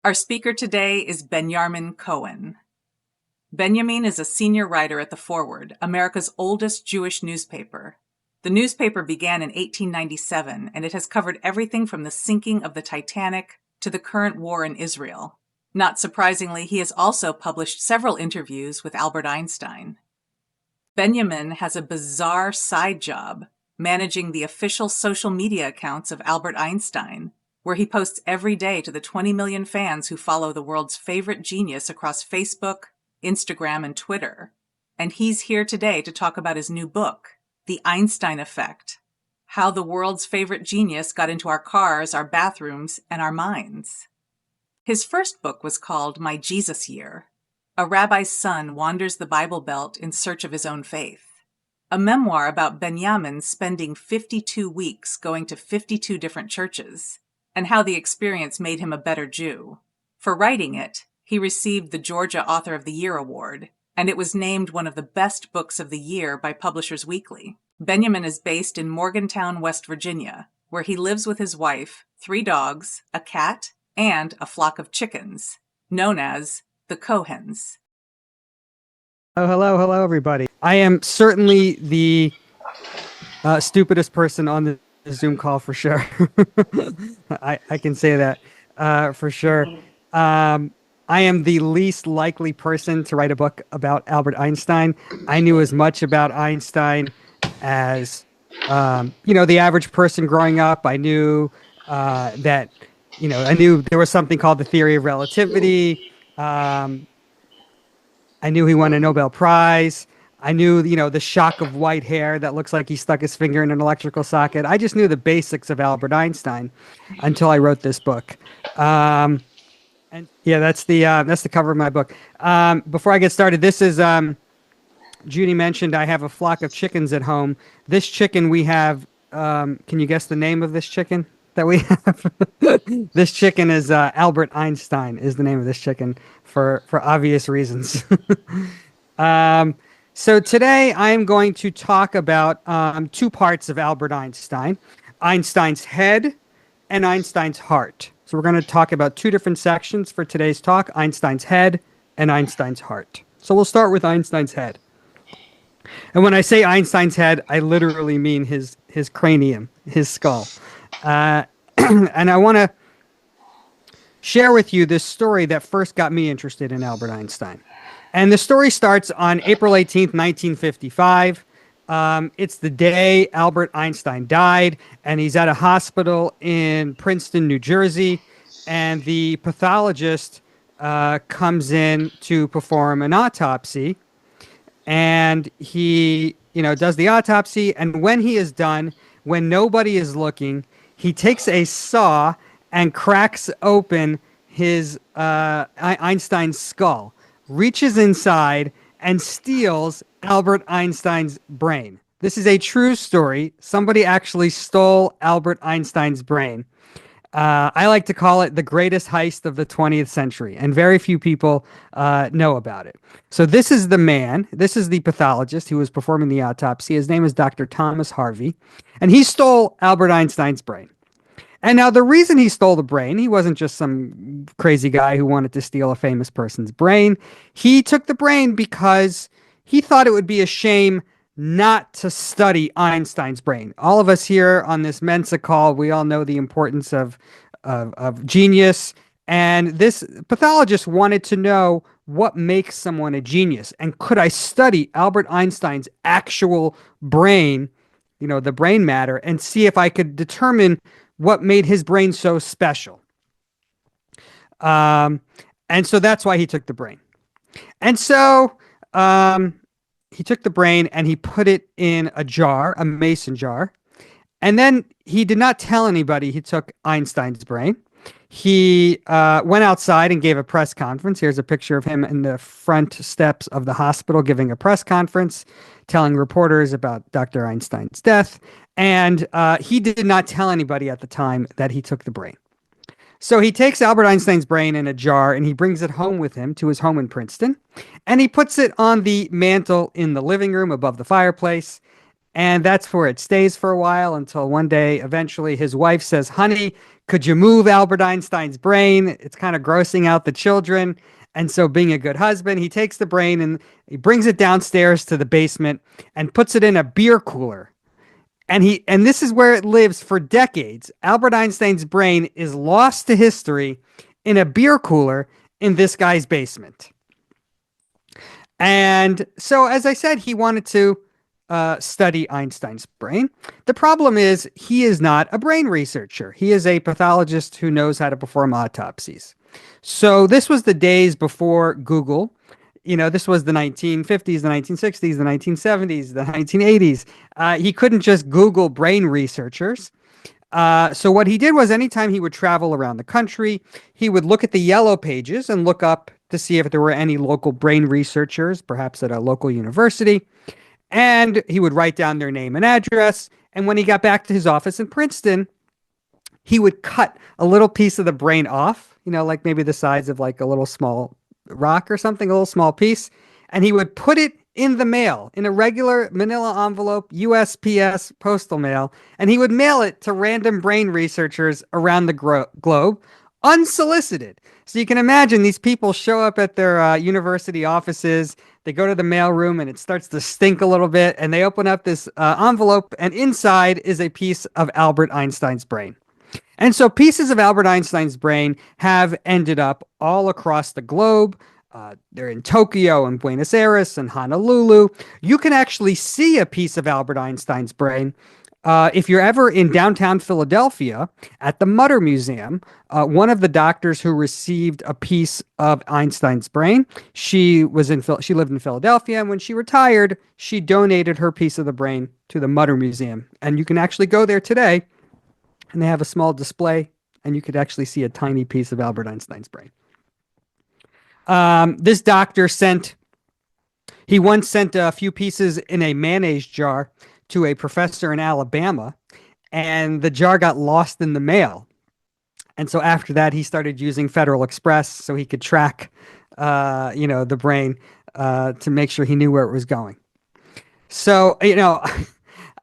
Our speaker today is Benyamin Cohen. Benyamin is a senior writer at The Forward, America's oldest Jewish newspaper. The newspaper began in 1897, and it has covered everything from the sinking of the Titanic to the current war in Israel. Not surprisingly, he has also published several interviews with Albert Einstein. Benyamin has a bizarre side job, managing the official social media accounts of Albert Einstein, where he posts every day to the 20 million fans who follow the world's favorite genius across Facebook, Instagram, and Twitter. And he's here today to talk about his new book, The Einstein Effect: How the World's Favorite Genius Got into Our Cars, Our Bathrooms, and Our Minds. His first book was called My Jesus Year. A rabbi's son wanders the Bible Belt in search of his own faith. A memoir about Benyamin spending 52 weeks going to 52 different churches, and how the experience made him a better Jew. For writing it, he received the Georgia Author of the Year award, and it was named one of the best books of the year by Publishers Weekly. Benyamin is based in Morgantown, West Virginia, where he lives with his wife, 3 dogs, a cat, and a flock of chickens, known as the Cohens. Oh, hello, everybody. I am certainly the stupidest person on the Zoom call for sure. I can say that for sure. I am the least likely person to write a book about Albert Einstein. I knew as much about Einstein as the average person growing up. I knew that I knew there was something called the theory of relativity. I knew he won a Nobel Prize. I knew, the shock of white hair that looks like he stuck his finger in an electrical socket. I just knew the basics of Albert Einstein until I wrote this book. And yeah, that's the cover of my book. Before I get started, this is Judy mentioned I have a flock of chickens at home. This chicken we have. Can you guess the name of this chicken that we have? This chicken is Albert Einstein is the name of this chicken for obvious reasons. So today I'm going to talk about 2 parts of Albert Einstein: Einstein's head and Einstein's heart. So we're going to talk about 2 different sections for today's talk: Einstein's head and Einstein's heart. So we'll start with Einstein's head. And when I say Einstein's head, I literally mean his cranium, his skull. And I want to share with you this story that first got me interested in Albert Einstein. And the story starts on April 18th, 1955. It's the day Albert Einstein died, and he's at a hospital in Princeton, New Jersey. And the pathologist comes in to perform an autopsy. And he, does the autopsy. And when he is done, when nobody is looking, he takes a saw and cracks open his Einstein's skull, reaches inside, and steals Albert Einstein's brain. This is a true story. Somebody actually stole Albert Einstein's brain. I like to call it the greatest heist of the 20th century, and very few people know about it. So this is the man, this is the pathologist who was performing the autopsy. His name is Dr. Thomas Harvey, and he stole Albert Einstein's brain. And now the reason he stole the brain, he wasn't just some crazy guy who wanted to steal a famous person's brain. He took the brain because he thought it would be a shame not to study Einstein's brain. All of us here on this Mensa call, we all know the importance of genius. And this pathologist wanted to know what makes someone a genius. And could I study Albert Einstein's actual brain, the brain matter, and see if I could determine what made his brain so special. And so that's why he took the brain. And so he took the brain and he put it in a jar, a mason jar. And then he did not tell anybody he took Einstein's brain. He went outside and gave a press conference. Here's a picture of him in the front steps of the hospital giving a press conference, telling reporters about Dr. Einstein's death. And he did not tell anybody at the time that he took the brain. So he takes Albert Einstein's brain in a jar and he brings it home with him to his home in Princeton. And he puts it on the mantle in the living room above the fireplace. And that's where it stays for a while until one day, eventually, his wife says, "Honey, could you move Albert Einstein's brain? It's kind of grossing out the children." And so, being a good husband, he takes the brain and he brings it downstairs to the basement and puts it in a beer cooler. And this is where it lives for decades. Albert Einstein's brain is lost to history in a beer cooler in this guy's basement. And so, as I said, he wanted to study Einstein's brain. The problem is he is not a brain researcher. He is a pathologist who knows how to perform autopsies. So this was the days before Google. This was the 1950s, the 1960s, the 1970s, the 1980s. He couldn't just Google brain researchers. So what he did was anytime he would travel around the country, he would look at the yellow pages and look up to see if there were any local brain researchers, perhaps at a local university. And he would write down their name and address. And when he got back to his office in Princeton, he would cut a little piece of the brain off, like maybe the size of like a little small rock or something, a little small piece. And he would put it in the mail, in a regular manila envelope, USPS postal mail. And he would mail it to random brain researchers around the globe, unsolicited. So you can imagine these people show up at their university offices. They go to the mailroom and it starts to stink a little bit. And they open up this envelope, and inside is a piece of Albert Einstein's brain. And so pieces of Albert Einstein's brain have ended up all across the globe. They're in Tokyo and Buenos Aires and Honolulu. You can actually see a piece of Albert Einstein's brain if you're ever in downtown Philadelphia at the Mutter Museum. One of the doctors who received a piece of Einstein's brain, she lived in Philadelphia, and when she retired, she donated her piece of the brain to the Mutter Museum. And you can actually go there today, and they have a small display, and you could actually see a tiny piece of Albert Einstein's brain. This doctor he once sent a few pieces in a mayonnaise jar to a professor in Alabama, and the jar got lost in the mail. And so after that, he started using Federal Express so he could track, the brain to make sure he knew where it was going. So,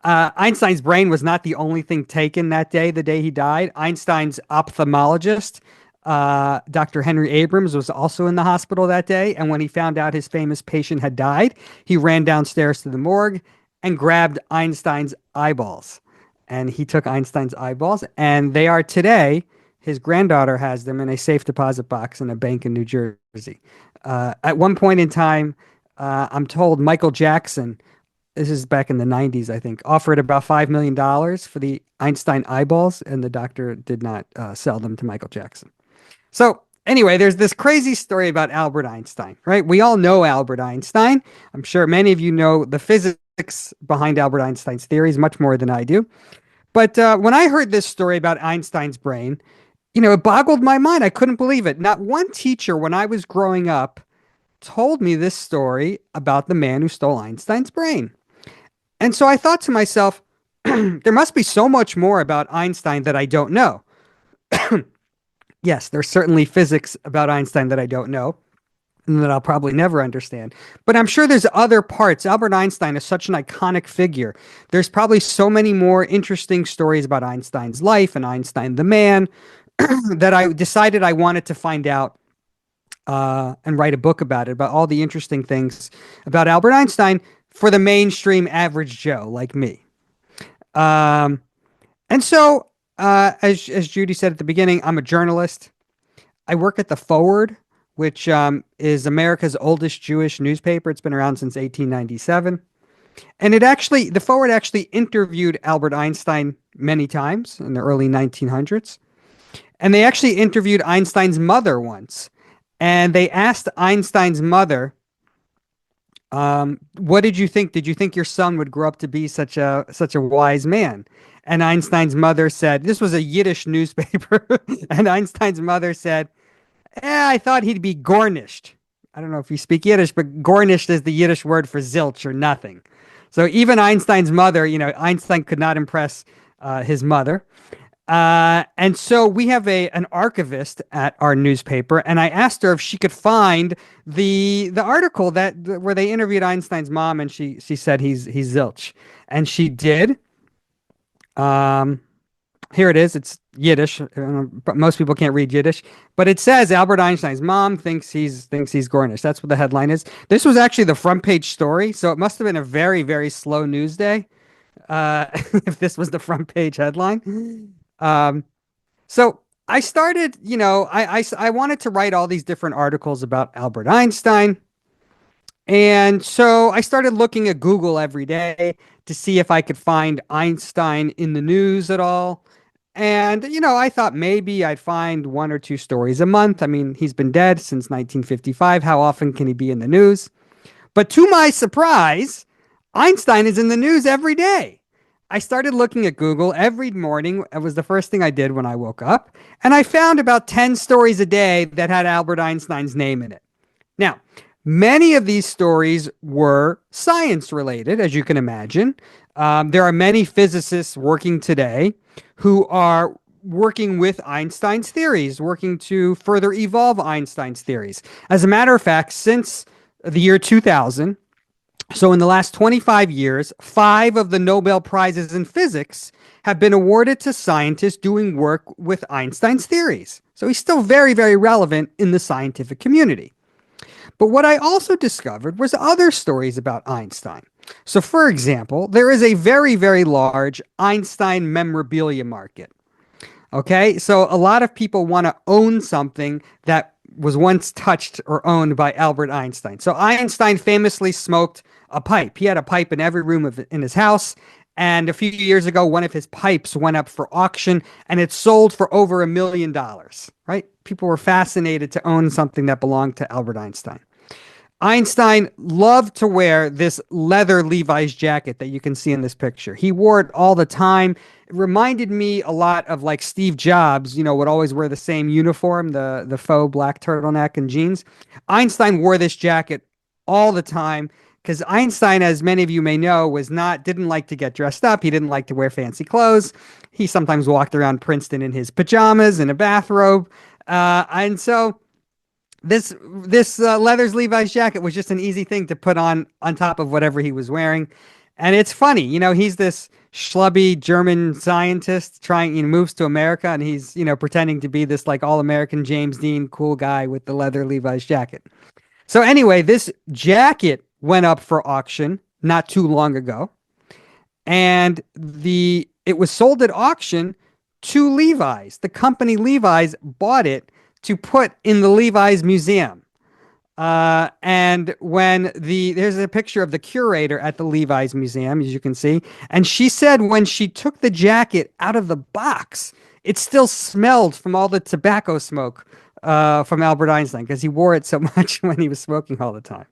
Einstein's brain was not the only thing taken that day, the day he died. Einstein's ophthalmologist, Dr. Henry Abrams, was also in the hospital that day. And when he found out his famous patient had died, he ran downstairs to the morgue and grabbed Einstein's eyeballs. And he took Einstein's eyeballs, and they are today, his granddaughter has them in a safe deposit box in a bank in New Jersey. At one point in time, I'm told Michael Jackson, this is back in the 90s, I think, offered about $5 million for the Einstein eyeballs, and the doctor did not sell them to Michael Jackson. So anyway, there's this crazy story about Albert Einstein, right? We all know Albert Einstein. I'm sure many of you know the physics behind Albert Einstein's theories much more than I do. But when I heard this story about Einstein's brain, it boggled my mind. I couldn't believe it. Not one teacher when I was growing up told me this story about the man who stole Einstein's brain. And so I thought to myself, there must be so much more about Einstein that I don't know. Yes, there's certainly physics about Einstein that I don't know and that I'll probably never understand. But I'm sure there's other parts. Albert Einstein is such an iconic figure. There's probably so many more interesting stories about Einstein's life and Einstein the man that I decided I wanted to find out and write a book about it, about all the interesting things about Albert Einstein for the mainstream average Joe like me. And so, as Judy said at the beginning, I'm a journalist. I work at The Forward, which is America's oldest Jewish newspaper. It's been around since 1897. And The Forward actually interviewed Albert Einstein many times in the early 1900s. And they actually interviewed Einstein's mother once. And they asked Einstein's mother, what did you think? Did you think your son would grow up to be such a wise man? And Einstein's mother said, this was a Yiddish newspaper, and Einstein's mother said, I thought he'd be gornished. I don't know if you speak Yiddish, but gornished is the Yiddish word for zilch or nothing. So even Einstein's mother, Einstein could not impress his mother. And so we have an archivist at our newspaper, and I asked her if she could find the article where they interviewed Einstein's mom, and she said he's zilch, and she did. Um, Here it is. It's Yiddish, but most people can't read Yiddish. But it says Albert Einstein's mom thinks he's Gornish. That's what the headline is. This was actually the front page story, so it must have been a very, very slow news day. If this was the front page headline. Um, so I started, I wanted to write all these different articles about Albert Einstein. And so I started looking at Google every day to see if I could find Einstein in the news at all. And, I thought maybe I'd find one or two stories a month. I mean, he's been dead since 1955. How often can he be in the news? But to my surprise, Einstein is in the news every day. I started looking at Google every morning. It was the first thing I did when I woke up. And I found about 10 stories a day that had Albert Einstein's name in it. Now, many of these stories were science related, as you can imagine. There are many physicists working today who are working with Einstein's theories, working to further evolve Einstein's theories. As a matter of fact, since the year 2000, so in the last 25 years, 5 of the Nobel Prizes in physics have been awarded to scientists doing work with Einstein's theories. So he's still very, very relevant in the scientific community. But what I also discovered was other stories about Einstein. So, for example, there is a very, very large Einstein memorabilia market. Okay, so a lot of people want to own something that was once touched or owned by Albert Einstein. So Einstein famously smoked a pipe. He had a pipe in every room in his house. And a few years ago, one of his pipes went up for auction and it sold for over $1 million, right? People were fascinated to own something that belonged to Albert Einstein. Einstein loved to wear this leather Levi's jacket that you can see in this picture. He wore it all the time. It reminded me a lot of like Steve Jobs, would always wear the same uniform, the faux black turtleneck and jeans. Einstein wore this jacket all the time because Einstein, as many of you may know, didn't like to get dressed up. He didn't like to wear fancy clothes. He sometimes walked around Princeton in his pajamas and a bathrobe. And so this leather's Levi's jacket was just an easy thing to put on top of whatever he was wearing. And it's funny, he's this schlubby German scientist moves to America and he's, pretending to be this like all-American James Dean cool guy with the leather Levi's jacket. So anyway, this jacket went up for auction not too long ago. And it was sold at auction to Levi's. The company Levi's bought it to put in the Levi's museum. And there's a picture of the curator at the Levi's museum, as you can see. And she said when she took the jacket out of the box, it still smelled from all the tobacco smoke from Albert Einstein because he wore it so much when he was smoking all the time.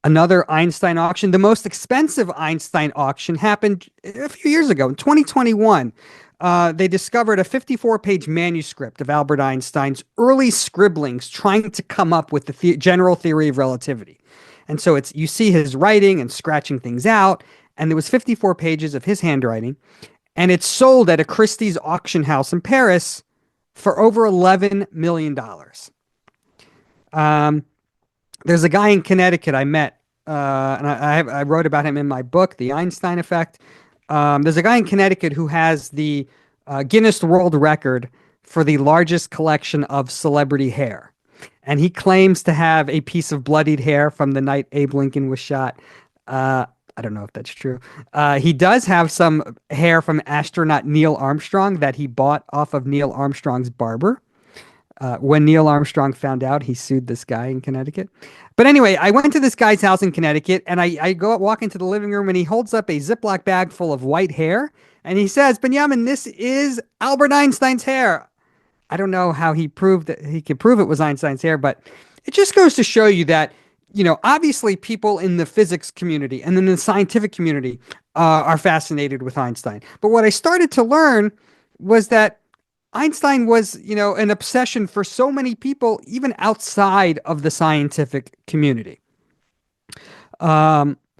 Another Einstein auction, the most expensive Einstein auction happened a few years ago in 2021. They discovered a 54-page manuscript of Albert Einstein's early scribblings trying to come up with the general theory of relativity. And so you see his writing and scratching things out, and there was 54 pages of his handwriting, and it's sold at a Christie's auction house in Paris for over $11 million. There's a guy in Connecticut I met, and I wrote about him in my book, The Einstein Effect. There's a guy in Connecticut who has the Guinness World Record for the largest collection of celebrity hair. And he claims to have a piece of bloodied hair from the night Abe Lincoln was shot. I don't know if that's true. He does have some hair from astronaut Neil Armstrong that he bought off of Neil Armstrong's barber. When Neil Armstrong found out, he sued this guy in Connecticut. But anyway, I went to this guy's house in Connecticut, and I walk into the living room, and he holds up a Ziploc bag full of white hair, and he says, "Benyamin, this is Albert Einstein's hair." I don't know how he proved that he could prove it was Einstein's hair, but it just goes to show you that, obviously people in the physics community and in the scientific community are fascinated with Einstein. But what I started to learn was that Einstein was, an obsession for so many people, even outside of the scientific community.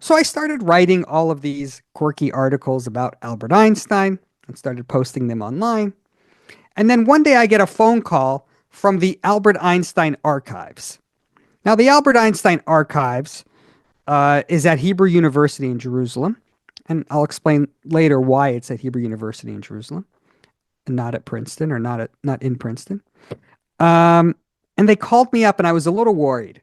So I started writing all of these quirky articles about Albert Einstein and started posting them online. And then one day I get a phone call from the Albert Einstein Archives. Now, the Albert Einstein Archives is at Hebrew University in Jerusalem. And I'll explain later why it's at Hebrew University in Jerusalem and not at Princeton or not in Princeton. Um, and they called me up and I was a little worried.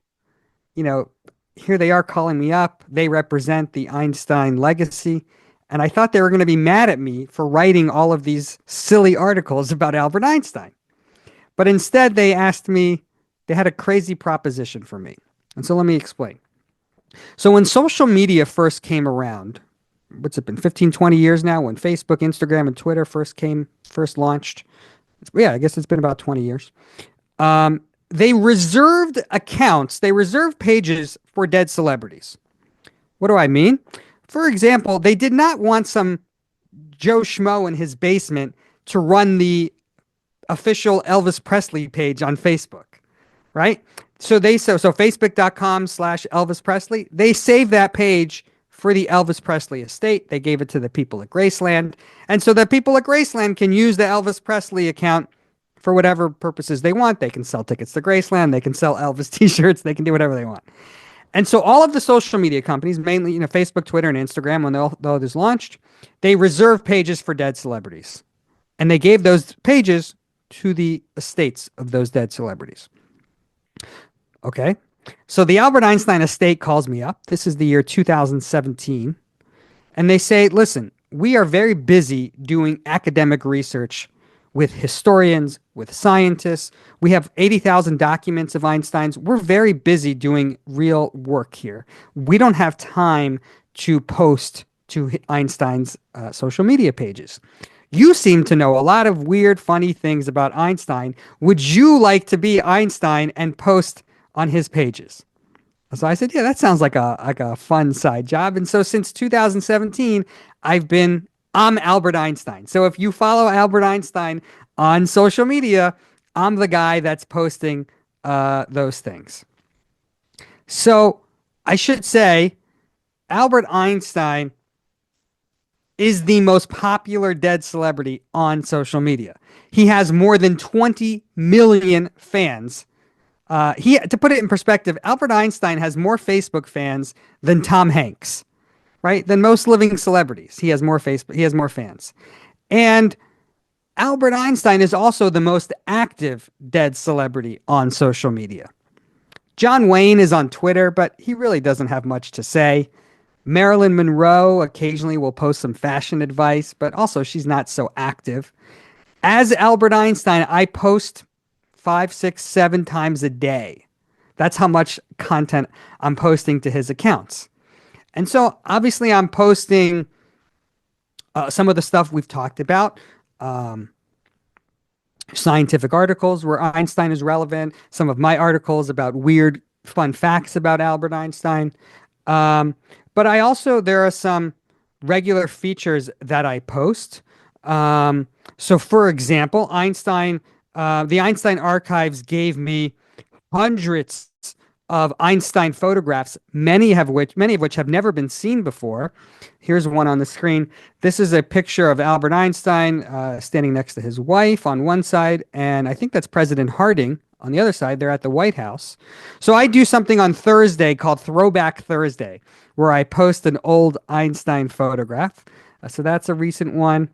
You know, here they are calling me up. They represent the Einstein legacy. And I thought they were going to be mad at me for writing all of these silly articles about Albert Einstein. But instead, they asked me, they had a crazy proposition for me. And so let me explain. So when social media first came around, what's it been, 15, 20 years now, when Facebook, Instagram, and Twitter first launched? Yeah, I guess it's been about 20 years. They reserved accounts, they reserved pages for dead celebrities. What do I mean? For example, they did not want some Joe Schmo in his basement to run the official Elvis Presley page on Facebook, right? So Facebook.com/Elvis Presley, they saved that page for the Elvis Presley estate. They gave it to the people at Graceland. And so the people at Graceland can use the Elvis Presley account for whatever purposes they want. They can sell tickets to Graceland. They can sell Elvis t-shirts. They can do whatever they want. And so all of the social media companies, mainly Facebook, Twitter, and Instagram, when all those launched, they reserved pages for dead celebrities. And they gave those pages to the estates of those dead celebrities. Okay. So the Albert Einstein estate calls me up. This is the year 2017. And they say, listen, we are very busy doing academic research with historians, with scientists. We have 80,000 documents of Einstein's. We're very busy doing real work here. We don't have time to post to Einstein's social media pages. You seem to know a lot of weird, funny things about Einstein. Would you like to be Einstein and post on his pages? So I said, yeah, that sounds like a fun side job. And so since 2017, I'm Albert Einstein. So if you follow Albert Einstein on social media, I'm the guy that's posting those things. So I should say Albert Einstein is the most popular dead celebrity on social media. He has more than 20 million fans. To put it in perspective, Albert Einstein has more Facebook fans than Tom Hanks, right? Than most living celebrities. He has more fans. And Albert Einstein is also the most active dead celebrity on social media. John Wayne is on Twitter, but he really doesn't have much to say. Marilyn Monroe occasionally will post some fashion advice, but also she's not so active. As Albert Einstein, I post 5, 6, 7 times a day. That's how much content I'm posting to his accounts. And so obviously I'm posting some of the stuff we've talked about, scientific articles where Einstein is relevant, some of my articles about weird, fun facts about Albert Einstein. But there are some regular features that I post. So for example, the Einstein Archives gave me hundreds of Einstein photographs, many of which have never been seen before. Here's one on the screen. This is a picture of Albert Einstein standing next to his wife on one side, and I think that's President Harding on the other side. They're at the White House. So I do something on Thursday called Throwback Thursday, where I post an old Einstein photograph. So that's a recent one.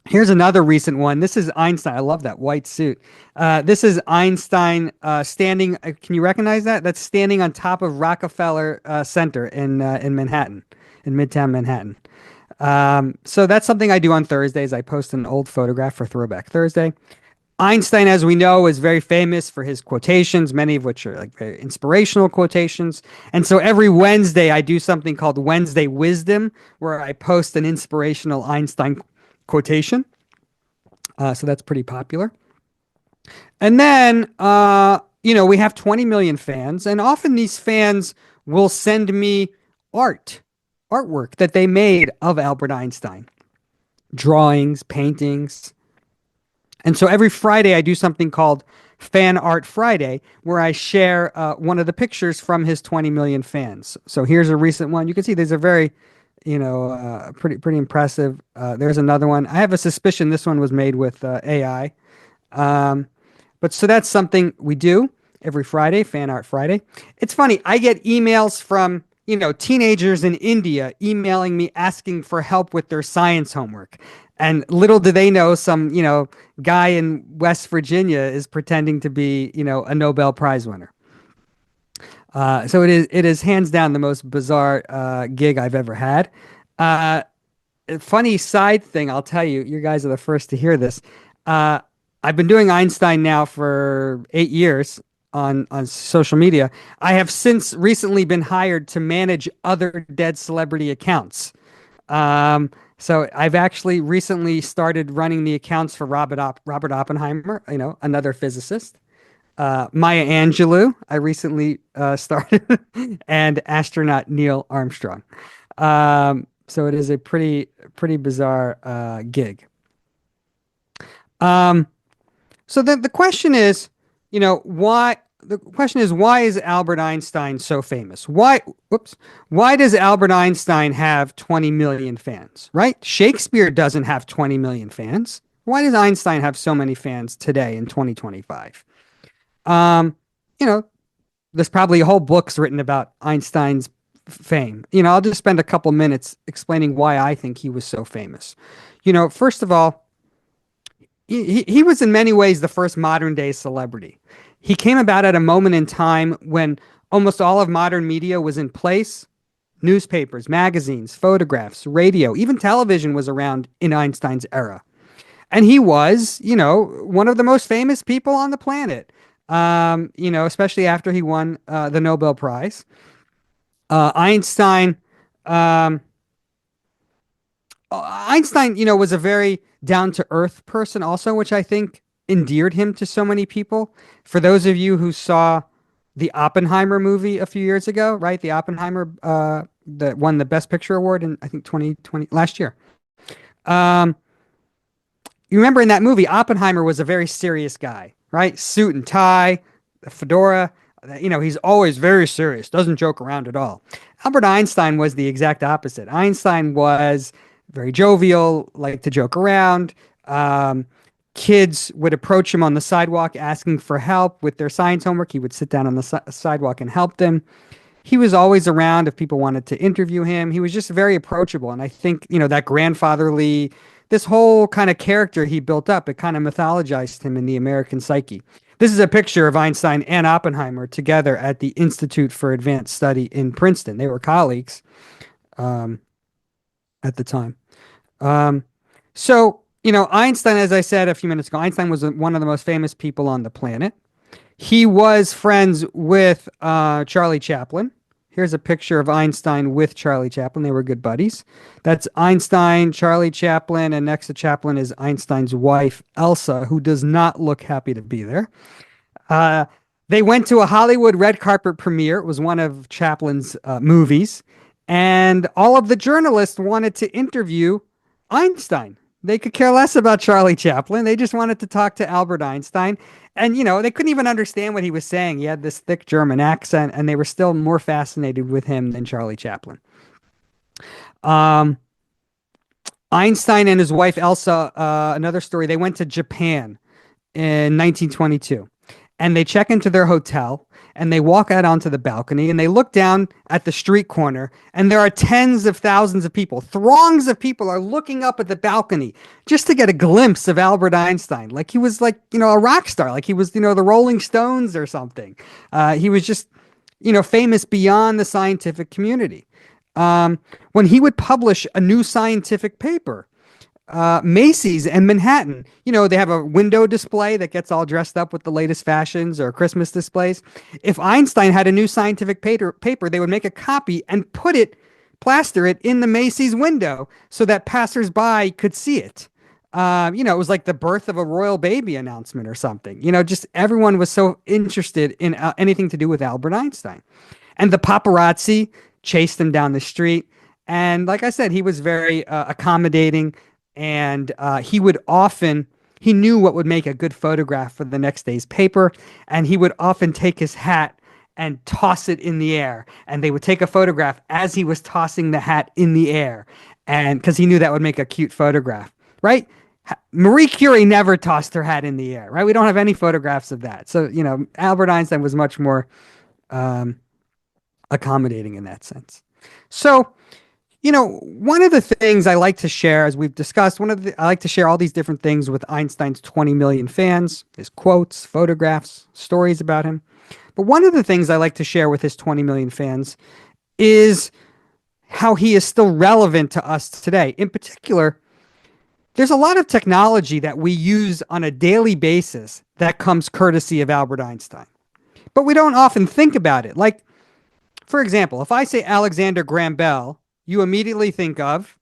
Here's another recent one. This is Einstein. I love that white suit. This is Einstein standing. Can you recognize that? That's standing on top of Rockefeller Center in Manhattan, in Midtown Manhattan. So that's something I do on Thursdays. I post an old photograph for Throwback Thursday. Einstein, as we know, is very famous for his quotations, many of which are like very inspirational quotations. And so every Wednesday, I do something called Wednesday Wisdom, where I post an inspirational Einstein quotation. So that's pretty popular. And then, we have 20 million fans, and often these fans will send me artwork that they made of Albert Einstein, drawings, paintings. And so every Friday I do something called Fan Art Friday, where I share one of the pictures from his 20 million fans. So here's a recent one. You can see these are very, pretty impressive. There's another one. I have a suspicion this one was made with AI. Um, but so that's something we do every Friday, Fan Art Friday. It's funny. I get emails from, teenagers in India emailing me asking for help with their science homework. And little do they know some, guy in West Virginia is pretending to be, a Nobel Prize winner. So it is hands down the most bizarre gig I've ever had. Uh, Funny side thing, I'll tell you, you guys are the first to hear this. Uh, I've been doing Einstein now for 8 years on social media. I have since recently been hired to manage other dead celebrity accounts. So I've actually recently started running the accounts for Robert Oppenheimer, another physicist. Maya Angelou, I recently started, and astronaut Neil Armstrong. So it is a pretty bizarre gig. Um, so the question is, why? The question is, why is Albert Einstein so famous? Why does Albert Einstein have 20 million fans, right? Shakespeare doesn't have 20 million fans. Why does Einstein have so many fans today in 2025? Um, you know, there's probably whole books written about Einstein's fame. I'll just spend a couple minutes explaining why I think he was so famous. First of all, he was in many ways the first modern day celebrity. He came about at a moment in time when almost all of modern media was in place. Newspapers, magazines, photographs, radio, even television was around in Einstein's era. And he was, one of the most famous people on the planet, especially after he won the Nobel Prize. Einstein, um, was a very down to earth person also, which I think endeared him to so many people. For those of you who saw the Oppenheimer movie a few years ago, right? The Oppenheimer that won the Best Picture award in I think 2020 last year. Um, you remember in that movie, Oppenheimer was a very serious guy, right? Suit and tie, fedora. He's always very serious, doesn't joke around at all. Albert Einstein was the exact opposite. Einstein was very jovial, liked to joke around. Kids would approach him on the sidewalk asking for help with their science homework. He would sit down on the sidewalk and help them. He was always around if people wanted to interview him. He was just very approachable. And I think, that grandfatherly, this whole kind of character he built up, it kind of mythologized him in the American psyche. This is a picture of Einstein and Oppenheimer together at the Institute for Advanced Study in Princeton. They were colleagues at the time. So, Einstein, as I said a few minutes ago, Einstein was one of the most famous people on the planet. He was friends with Charlie Chaplin. Here's a picture of Einstein with Charlie Chaplin. They were good buddies. That's Einstein, Charlie Chaplin, and next to Chaplin is Einstein's wife, Elsa, who does not look happy to be there. They went to a Hollywood red carpet premiere. It was one of Chaplin's movies. And all of the journalists wanted to interview Einstein. They could care less about Charlie Chaplin. They just wanted to talk to Albert Einstein. And, they couldn't even understand what he was saying. He had this thick German accent, and they were still more fascinated with him than Charlie Chaplin. Einstein and his wife, Elsa, another story, they went to Japan in 1922. And they check into their hotel and they walk out onto the balcony and they look down at the street corner and there are tens of thousands of people. Throngs of people are looking up at the balcony just to get a glimpse of Albert Einstein. Like he was like, a rock star, like he was, the Rolling Stones or something. He was just, famous beyond the scientific community. When he would publish a new scientific paper, Macy's and Manhattan, they have a window display that gets all dressed up with the latest fashions or Christmas displays. If Einstein had a new scientific paper, they would make a copy and plaster it in the Macy's window so that passersby could see it. It was like the birth of a royal baby announcement or something. Just everyone was so interested in anything to do with Albert Einstein. And the paparazzi chased him down the street. And like I said, he was very accommodating. And he would often He knew what would make a good photograph for the next day's paper, and he would often take his hat and toss it in the air. And they would take a photograph as he was tossing the hat in the air. And because he knew that would make a cute photograph, right? Marie Curie never tossed her hat in the air, right? We don't have any photographs of that. So, Albert Einstein was much more um, accommodating in that sense. So, one of the things I like to share, as we've discussed, I like to share all these different things with Einstein's 20 million fans, his quotes, photographs, stories about him. But one of the things I like to share with his 20 million fans is how he is still relevant to us today. In particular, there's a lot of technology that we use on a daily basis that comes courtesy of Albert Einstein. But we don't often think about it. Like, for example, if I say Alexander Graham Bell, you immediately think of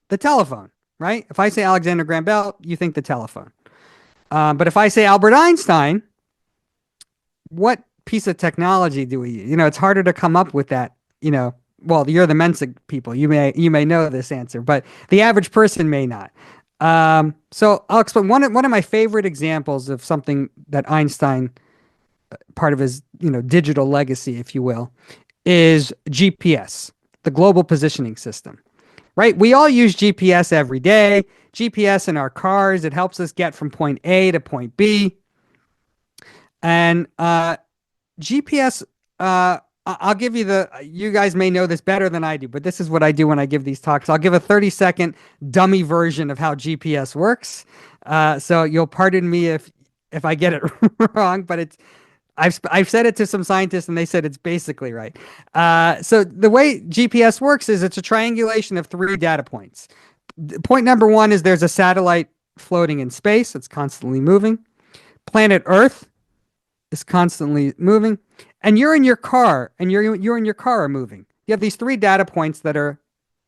the telephone, right? If I say Alexander Graham Bell, you think the telephone. But if I say Albert Einstein, what piece of technology do we use? It's harder to come up with that, well, you're the Mensa people. You may know this answer, but the average person may not. So I'll explain one of my favorite examples of something that Einstein, part of his digital legacy, if you will, is GPS, the global positioning system. Right? We all use GPS every day. GPS in our cars, it helps us get from point A to point B. And GPS, I'll give you you guys may know this better than I do, but this is what I do when I give these talks. I'll give a 30-second dummy version of how GPS works. So you'll pardon me if I get it wrong, but I've said it to some scientists and they said it's basically right. So the way GPS works is it's a triangulation of 3 data points. Point number 1 is there's a satellite floating in space. It's constantly moving. Planet Earth is constantly moving. And you're in your car, and you're in your car are moving. You have these 3 data points that are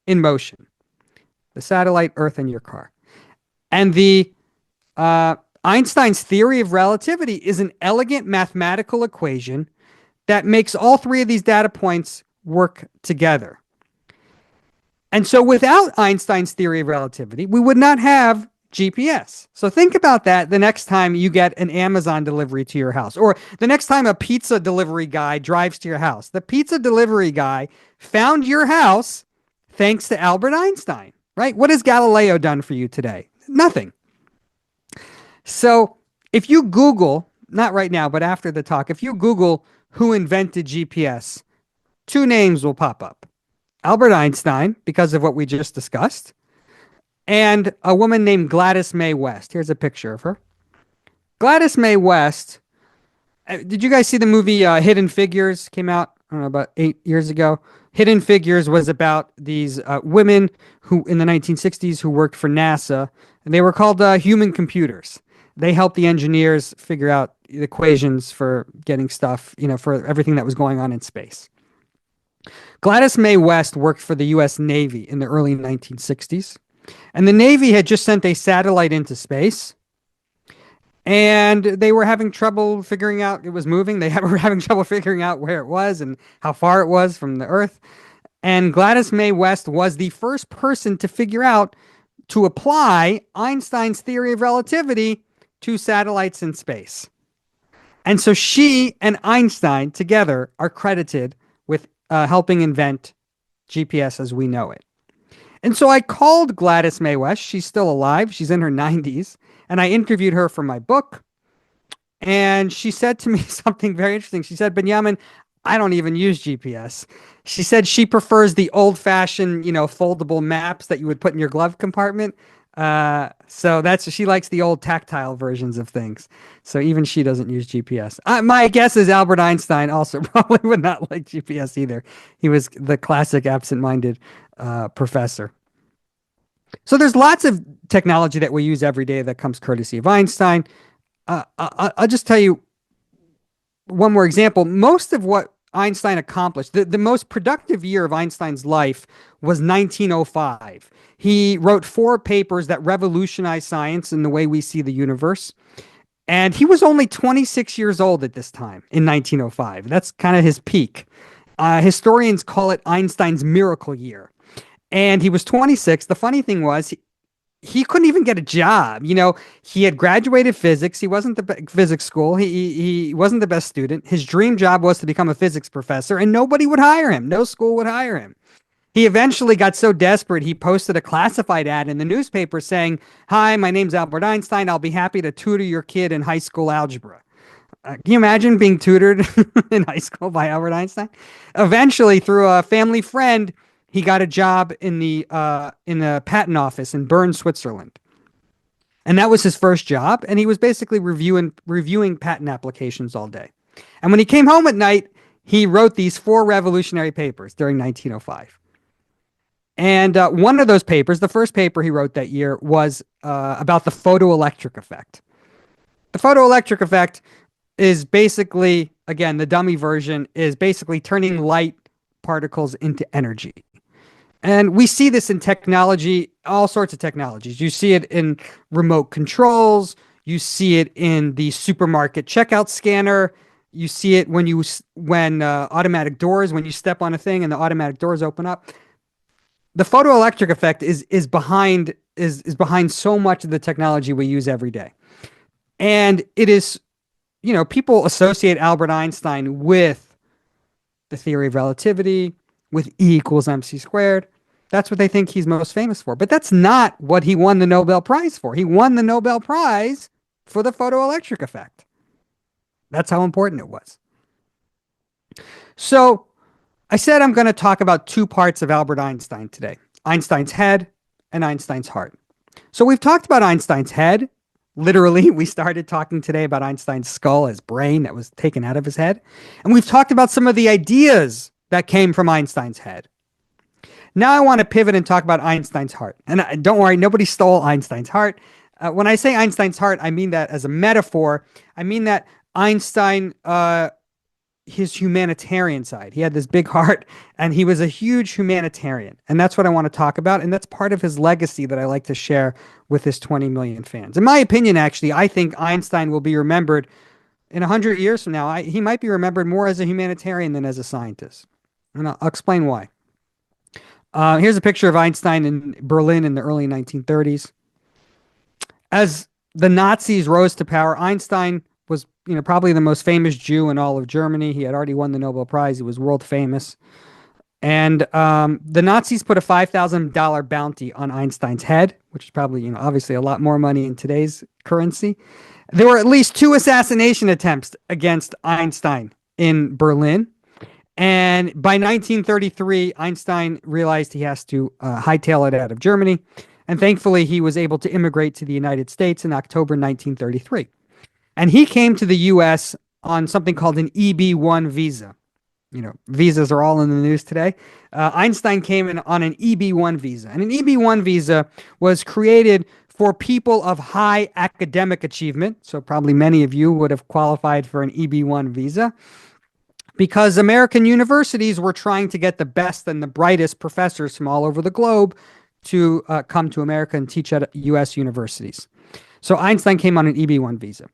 in motion: the satellite, Earth, and your car. And the Einstein's theory of relativity is an elegant mathematical equation that makes all 3 of these data points work together. And so without Einstein's theory of relativity, we would not have GPS. So think about that the next time you get an Amazon delivery to your house, or the next time a pizza delivery guy drives to your house. The pizza delivery guy found your house thanks to Albert Einstein, right? What has Galileo done for you today? Nothing. So if you Google, not right now, but after the talk, if you Google who invented GPS, 2 names will pop up. Albert Einstein, because of what we just discussed, and a woman named Gladys Mae West. Here's a picture of her. Gladys Mae West, did you guys see the movie Hidden Figures? Came out, I don't know, about 8 years ago. Hidden Figures was about these women who, in the 1960s, who worked for NASA, and they were called human computers. They helped the engineers figure out the equations for getting stuff, for everything that was going on in space. Gladys Mae West worked for the U.S. Navy in the early 1960s. And the Navy had just sent a satellite into space. And they were having trouble figuring out it was moving. They were having trouble figuring out where it was and how far it was from the Earth. And Gladys Mae West was the first person to figure out to apply Einstein's theory of relativity to satellites in space. And so she and Einstein together are credited with helping invent GPS as we know it. And so I called Gladys Mae West. She's still alive. She's in her 90s. And I interviewed her for my book. And she said to me something very interesting. She said, Benyamin, I don't even use GPS. She said she prefers the old-fashioned, foldable maps that you would put in your glove compartment. So she likes the old tactile versions of things. So even she doesn't use GPS. My guess is Albert Einstein also probably would not like GPS either. He was the classic absent-minded professor. So there's lots of technology that we use every day that comes courtesy of Einstein. I'll just tell you one more example. Most of what Einstein accomplished, the most productive year of Einstein's life was 1905. He wrote 4 papers that revolutionized science and the way we see the universe. And he was only 26 years old at this time in 1905. That's kind of his peak. Historians call it Einstein's miracle year. And he was 26. The funny thing was, he couldn't even get a job. He had graduated physics. He wasn't physics school. He wasn't the best student. His dream job was to become a physics professor, and nobody would hire him. No school would hire him. He eventually got so desperate, he posted a classified ad in the newspaper saying, "Hi, my name's Albert Einstein. I'll be happy to tutor your kid in high school algebra." Can you imagine being tutored in high school by Albert Einstein? Eventually, through a family friend, he got a job in the patent office in Bern, Switzerland. And that was his first job. And he was basically reviewing patent applications all day. And when he came home at night, he wrote these 4 revolutionary papers during 1905. And one of those papers, the first paper he wrote that year, was about the photoelectric effect. The photoelectric effect is basically, again, the dummy version is basically turning light particles into energy. And we see this in technology, all sorts of technologies. You see it in remote controls. You see it in the supermarket checkout scanner. You see it when automatic doors, when you step on a thing and the automatic doors open up. The photoelectric effect is behind so much of the technology we use every day. And it is, people associate Albert Einstein with the theory of relativity, with E equals mc squared. That's what they think he's most famous for. But that's not what he won the Nobel Prize for. He won the Nobel Prize for the photoelectric effect. That's how important it was. So I said I'm going to talk about 2 parts of Albert Einstein today: Einstein's head and Einstein's heart. So we've talked about Einstein's head. Literally, we started talking today about Einstein's skull, his brain that was taken out of his head. And we've talked about some of the ideas that came from Einstein's head. Now I want to pivot and talk about Einstein's heart. And don't worry, nobody stole Einstein's heart. When I say Einstein's heart, I mean that as a metaphor. I mean that Einstein, his humanitarian side, he had this big heart and he was a huge humanitarian. And that's what I want to talk about. And that's part of his legacy that I like to share with his 20 million fans. In my opinion, actually, I think Einstein will be remembered in 100 years from now. He might be remembered more as a humanitarian than as a scientist. And I'll explain why. Here's a picture of Einstein in Berlin in the early 1930s. As the Nazis rose to power, Einstein was, probably the most famous Jew in all of Germany. He had already won the Nobel Prize. He was world famous. And the Nazis put a $5,000 bounty on Einstein's head, which is probably, obviously a lot more money in today's currency. There were at least 2 assassination attempts against Einstein in Berlin. And by 1933, Einstein realized he has to hightail it out of Germany. And thankfully, he was able to immigrate to the United States in October 1933. And he came to the U.S. on something called an EB-1 visa. Visas are all in the news today. Einstein came in on an EB-1 visa. And an EB-1 visa was created for people of high academic achievement. So probably many of you would have qualified for an EB-1 visa, because American universities were trying to get the best and the brightest professors from all over the globe to come to America and teach at U.S. universities. So Einstein came on an EB-1 visa.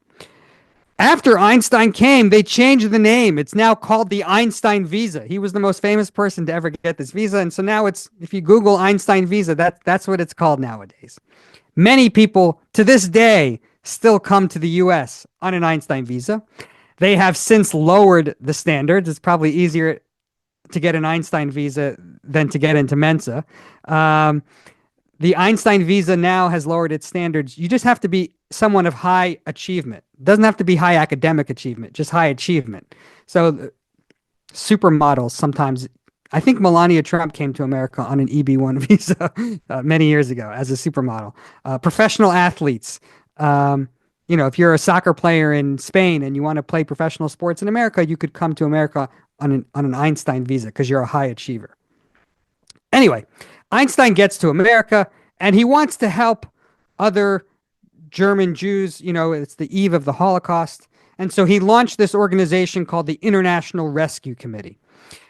After Einstein came, they changed the name. It's now called the Einstein visa. He was the most famous person to ever get this visa. And so now if you Google Einstein visa, that's what it's called nowadays. Many people to this day still come to the U.S. on an Einstein visa. They have since lowered the standards. It's probably easier to get an Einstein visa than to get into Mensa. The Einstein visa now has lowered its standards. You just have to be someone of high achievement. It doesn't have to be high academic achievement, just high achievement. So supermodels sometimes, I think Melania Trump came to America on an EB-1 visa many years ago as a supermodel. Professional athletes, if you're a soccer player in Spain and you want to play professional sports in America, you could come to America on an Einstein visa because you're a high achiever. Anyway, Einstein gets to America and he wants to help other German Jews. It's the eve of the Holocaust. And so he launched this organization called the International Rescue Committee.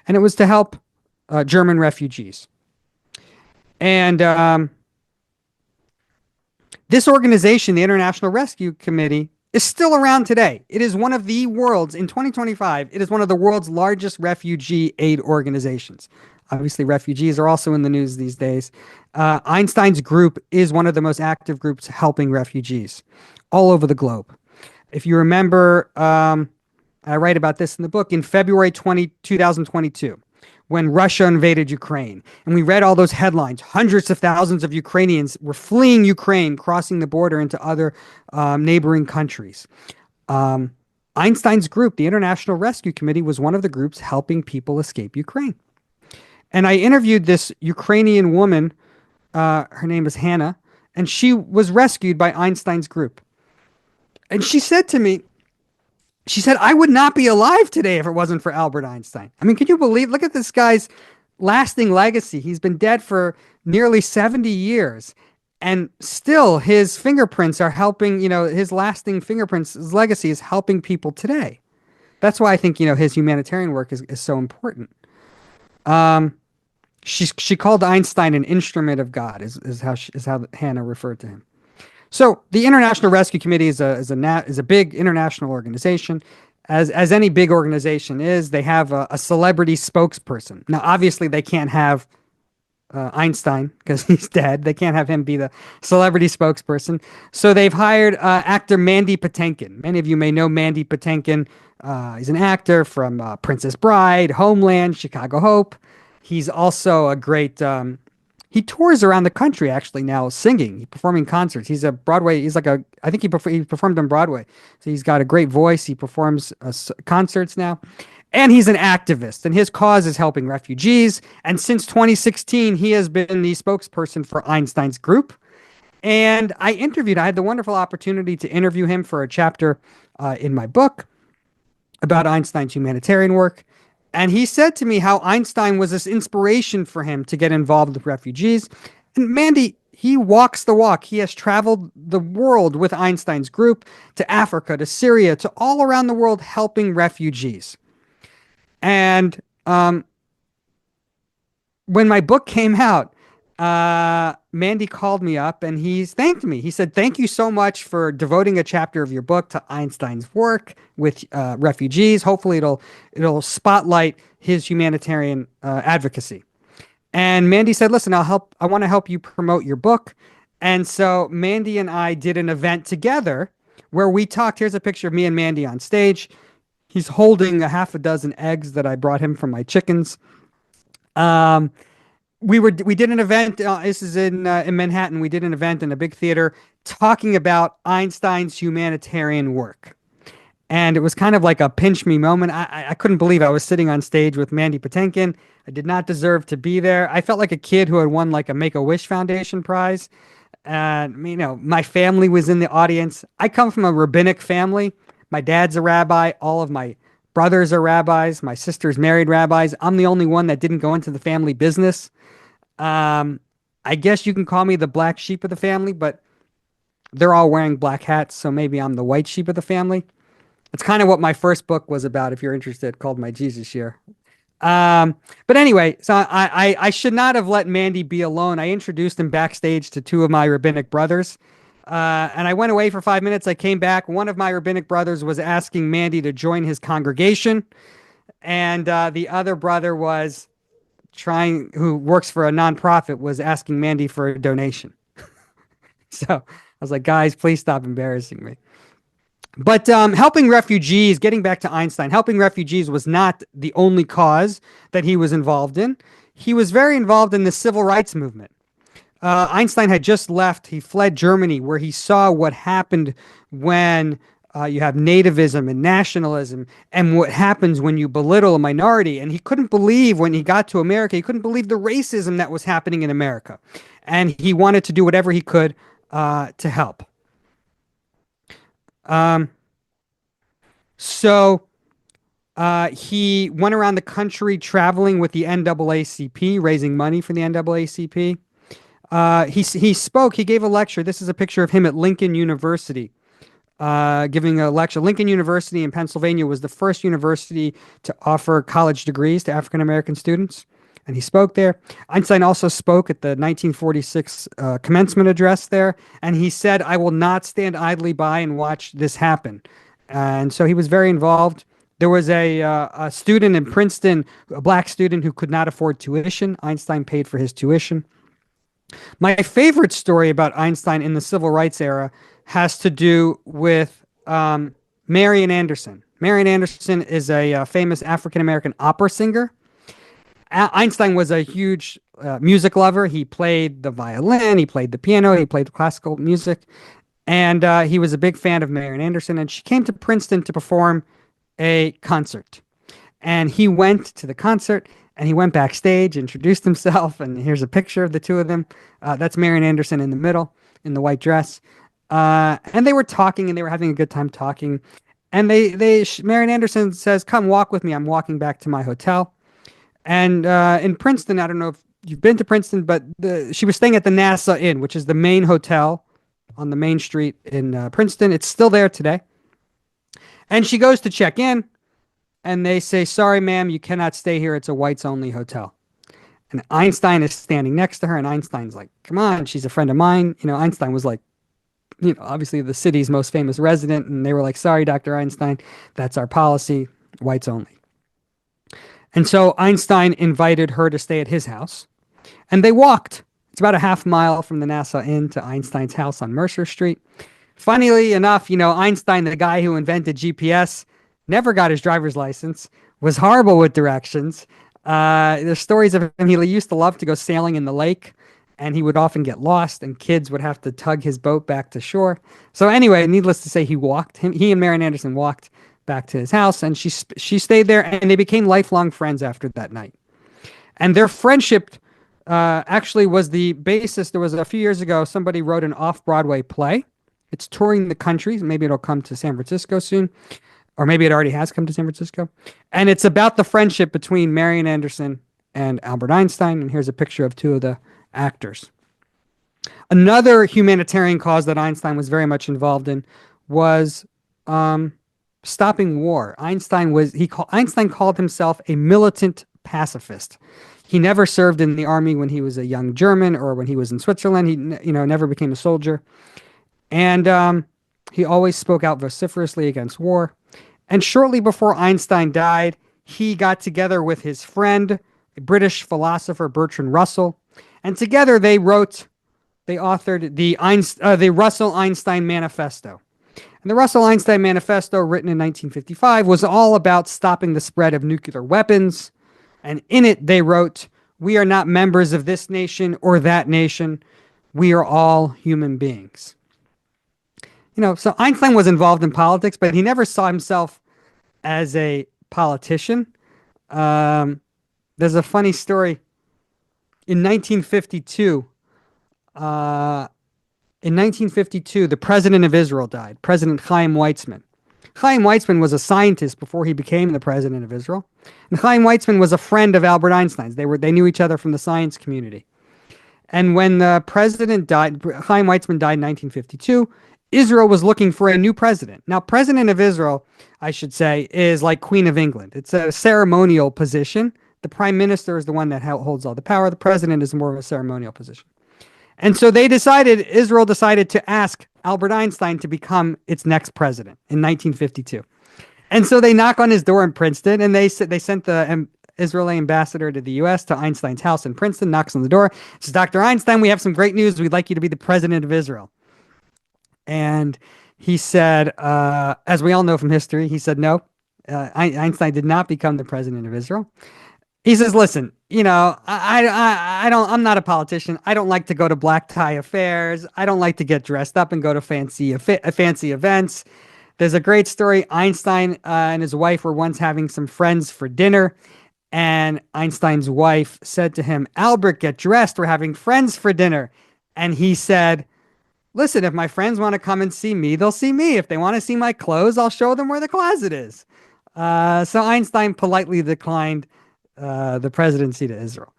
And it was to help German refugees. And this organization, the International Rescue Committee, is still around today. It is one of the world's, in 2025, it is one of the world's largest refugee aid organizations. Obviously, refugees are also in the news these days. Einstein's group is one of the most active groups helping refugees all over the globe. If you remember, I write about this in the book in February 2022, when Russia invaded Ukraine. And we read all those headlines. Hundreds of thousands of Ukrainians were fleeing Ukraine, crossing the border into other neighboring countries. Um, Einstein's group, the International Rescue Committee, was one of the groups helping people escape Ukraine. And I interviewed this Ukrainian woman. Her name is Hannah, and she was rescued by Einstein's group. And she said to me, she said, I would not be alive today if it wasn't for Albert Einstein. I mean, can you believe? Look at this guy's lasting legacy. He's been dead for nearly 70 years. And still, his fingerprints are helping, his lasting fingerprints, his legacy is helping people today. That's why I think, his humanitarian work is so important. She called Einstein an instrument of God, is how Hannah referred to him. So the International Rescue Committee is a big international organization. As any big organization is, they have a celebrity spokesperson. Now, obviously, they can't have Einstein because he's dead. They can't have him be the celebrity spokesperson. So they've hired actor Mandy Patinkin. Many of you may know Mandy Patinkin. He's an actor from Princess Bride, Homeland, Chicago Hope. He's also a great. He tours around the country actually now, singing, performing concerts. He's a Broadway. He's like a. I think he performed on Broadway. So he's got a great voice. He performs concerts now. And he's an activist, and his cause is helping refugees. And since 2016, he has been the spokesperson for Einstein's group. And I had the wonderful opportunity to interview him for a chapter in my book about Einstein's humanitarian work. And he said to me how Einstein was this inspiration for him to get involved with refugees. And Mandy, he walks the walk. He has traveled the world with Einstein's group to Africa, to Syria, to all around the world helping refugees. And when my book came out, Mandy called me up and he's thanked me. He said, "Thank you so much for devoting a chapter of your book to Einstein's work with refugees. Hopefully it'll spotlight his humanitarian advocacy." And Mandy said, "Listen, I want to help you promote your book." And so Mandy and I did an event together where we talked. Here's a picture of me and Mandy on stage. He's holding a half a dozen eggs that I brought him from my chickens. We did an event. This is in Manhattan. We did an event in a big theater talking about Einstein's humanitarian work, and it was kind of like a pinch me moment. I couldn't believe I was sitting on stage with Mandy Patinkin. I did not deserve to be there. I felt like a kid who had won like a Make-A-Wish Foundation prize. And my family was in the audience. I come from a rabbinic family. My dad's a rabbi. All of my brothers are rabbis. My sister's married rabbis. I'm the only one that didn't go into the family business. I guess you can call me the black sheep of the family, but they're all wearing black hats, so maybe I'm the white sheep of the family. It's kind of what my first book was about, if you're interested, called My Jesus Year. But anyway, so I should not have let Mandy be alone. I introduced him backstage to two of my rabbinic brothers. And I went away for 5 minutes. I came back. One of my rabbinic brothers was asking Mandy to join his congregation. And the other brother who works for a nonprofit, was asking Mandy for a donation. So I was like, guys, please stop embarrassing me. But helping refugees, getting back to Einstein, helping refugees was not the only cause that he was involved in. He was very involved in the civil rights movement. Einstein had just left. He fled Germany, where he saw what happened when you have nativism and nationalism, and what happens when you belittle a minority. And he couldn't believe, when he got to America, he couldn't believe the racism that was happening in America. And he wanted to do whatever he could to help. So he went around the country traveling with the NAACP, raising money for the NAACP. He spoke, he gave a lecture. This is a picture of him at Lincoln University, giving a lecture. Lincoln University in Pennsylvania was the first university to offer college degrees to African American students, and he spoke there. Einstein also spoke at the 1946 commencement address there, and he said, "I will not stand idly by and watch this happen." And so he was very involved. There was a student in Princeton, a black student who could not afford tuition. Einstein paid for his tuition. My favorite story about Einstein in the civil rights era has to do with Marian Anderson. Marian Anderson is a famous African American opera singer. Einstein was a huge music lover. He played the violin, he played the piano, he played classical music, and he was a big fan of Marian Anderson. And she came to Princeton to perform a concert. And he went to the concert and he went backstage, introduced himself, and here's a picture of the two of them. That's Marian Anderson in the middle in the white dress. And they were talking and they were having a good time talking. And Marian Anderson says, "Come walk with me. I'm walking back to my hotel." And in Princeton, I don't know if you've been to Princeton, but she was staying at the NASA Inn, which is the main hotel on the main street in Princeton. It's still there today. And she goes to check in, and they say, "Sorry, ma'am, you cannot stay here. It's a whites only hotel." And Einstein is standing next to her, and Einstein's like, "Come on, she's a friend of mine." Einstein was like, obviously the city's most famous resident, and they were like, "Sorry, Dr. Einstein, that's our policy, whites only." And so Einstein invited her to stay at his house, and they walked. It's about a half mile from the NASA Inn to Einstein's house on Mercer Street. Funnily enough, Einstein, the guy who invented GPS, never got his driver's license, was horrible with directions. There's stories of him. He used to love to go sailing in the lake, and he would often get lost, and kids would have to tug his boat back to shore. So anyway, needless to say, he and Marian Anderson walked back to his house, and she stayed there, and they became lifelong friends after that night. And their friendship actually was the basis. There was a few years ago, somebody wrote an off-Broadway play. It's touring the country. Maybe it'll come to San Francisco soon, or maybe it already has come to San Francisco. And it's about the friendship between Marian Anderson and Albert Einstein. And here's a picture of two of the actors. Another humanitarian cause that Einstein was very much involved in was stopping war. Einstein called himself a militant pacifist. He never served in the army when he was a young German or when he was in Switzerland. He never became a soldier. And he always spoke out vociferously against war. And shortly before Einstein died, he got together with his friend, a British philosopher, Bertrand Russell. And together they authored the Russell-Einstein Manifesto. And the Russell-Einstein Manifesto, written in 1955, was all about stopping the spread of nuclear weapons. And in it, they wrote, "We are not members of this nation or that nation. We are all human beings." So Einstein was involved in politics, but he never saw himself as a politician. There's a funny story. In 1952, the president of Israel died, President Chaim Weizmann. Chaim Weizmann was a scientist before he became the president of Israel. And Chaim Weizmann was a friend of Albert Einstein's. They knew each other from the science community. And when the president died, Chaim Weizmann died in 1952, Israel was looking for a new president. Now, president of Israel, I should say, is like Queen of England. It's a ceremonial position. The prime minister is the one that holds all the power. The president is more of a ceremonial position. And so Israel decided to ask Albert Einstein to become its next president in 1952. And so they knock on his door in Princeton, and they sent the Israeli ambassador to the U.S. to Einstein's house in Princeton, knocks on the door, says, "Dr. Einstein, we have some great news. We'd like you to be the president of Israel." And he said, as we all know from history, he said no. Einstein did not become the president of Israel. He says, "Listen, I'm not a politician. I don't like to go to black tie affairs. I don't like to get dressed up and go to fancy events. There's a great story. Einstein and his wife were once having some friends for dinner, and Einstein's wife said to him, 'Albert, get dressed. We're having friends for dinner.' And he said, 'Listen, if my friends want to come and see me, they'll see me. If they want to see my clothes, I'll show them where the closet is.'" So Einstein politely declined the presidency to Israel.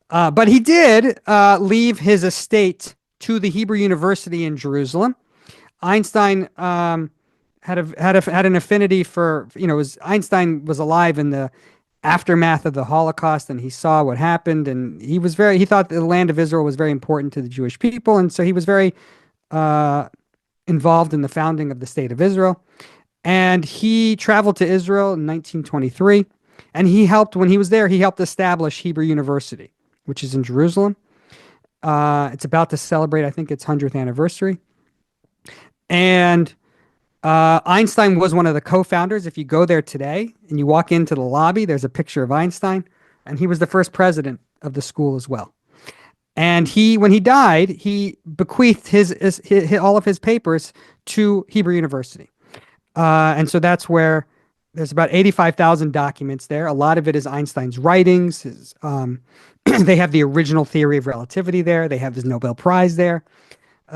But he did leave his estate to the Hebrew University in Jerusalem. Einstein had an affinity for, Einstein was alive in the aftermath of the Holocaust, and he saw what happened, and he thought the land of Israel was very important to the Jewish people, and so he was very involved in the founding of the state of Israel. And he traveled to Israel in 1923. And when he was there, he helped establish Hebrew University, which is in Jerusalem. It's about to celebrate, I think, its 100th anniversary. And Einstein was one of the co-founders. If you go there today and you walk into the lobby, there's a picture of Einstein, and he was the first president of the school as well. And when he died, he bequeathed all of his papers to Hebrew University. And so that's where there's about 85,000 documents there. A lot of it is Einstein's writings. They have the original theory of relativity there. They have his Nobel Prize there.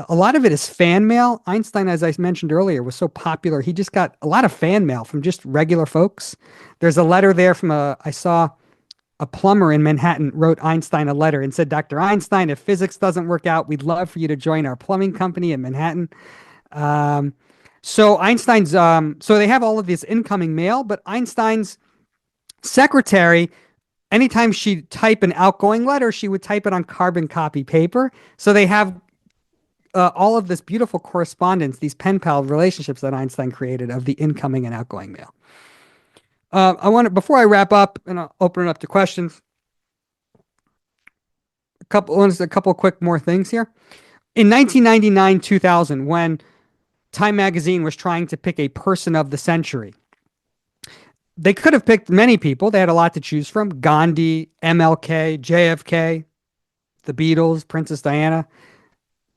A lot of it is fan mail. Einstein, as I mentioned earlier, was so popular. He just got a lot of fan mail from just regular folks. There's a letter there I saw a plumber in Manhattan wrote Einstein a letter and said, Dr. Einstein, if physics doesn't work out, we'd love for you to join our plumbing company in Manhattan. So they have all of this incoming mail, but Einstein's secretary, anytime she'd type an outgoing letter, she would type it on carbon copy paper. So they have all of this beautiful correspondence, these pen pal relationships that Einstein created of the incoming and outgoing mail. Before I wrap up and I'll open it up to questions, a couple quick more things here. In 1999-2000, when Time magazine was trying to pick a person of the century, they could have picked many people. They had a lot to choose from: Gandhi, MLK, JFK, the Beatles, Princess Diana.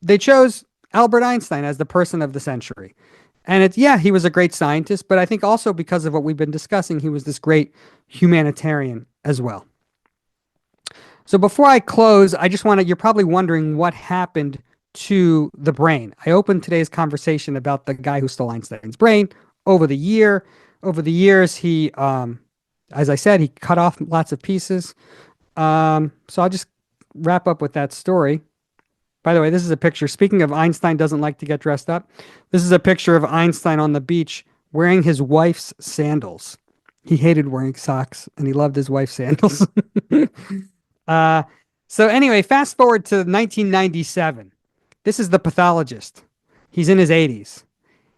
They chose Albert Einstein as the person of the century. And he was a great scientist, but I think also because of what we've been discussing, he was this great humanitarian as well. So before I close, you're probably wondering what happened to the brain. I opened today's conversation about the guy who stole Einstein's brain. Over the years, he, as I said, he cut off lots of pieces. So I'll just wrap up with that story. By the way, this is a picture. Speaking of Einstein doesn't like to get dressed up, this is a picture of Einstein on the beach wearing his wife's sandals. He hated wearing socks and he loved his wife's sandals. So anyway, fast forward to 1997. This is the pathologist. He's in his 80s.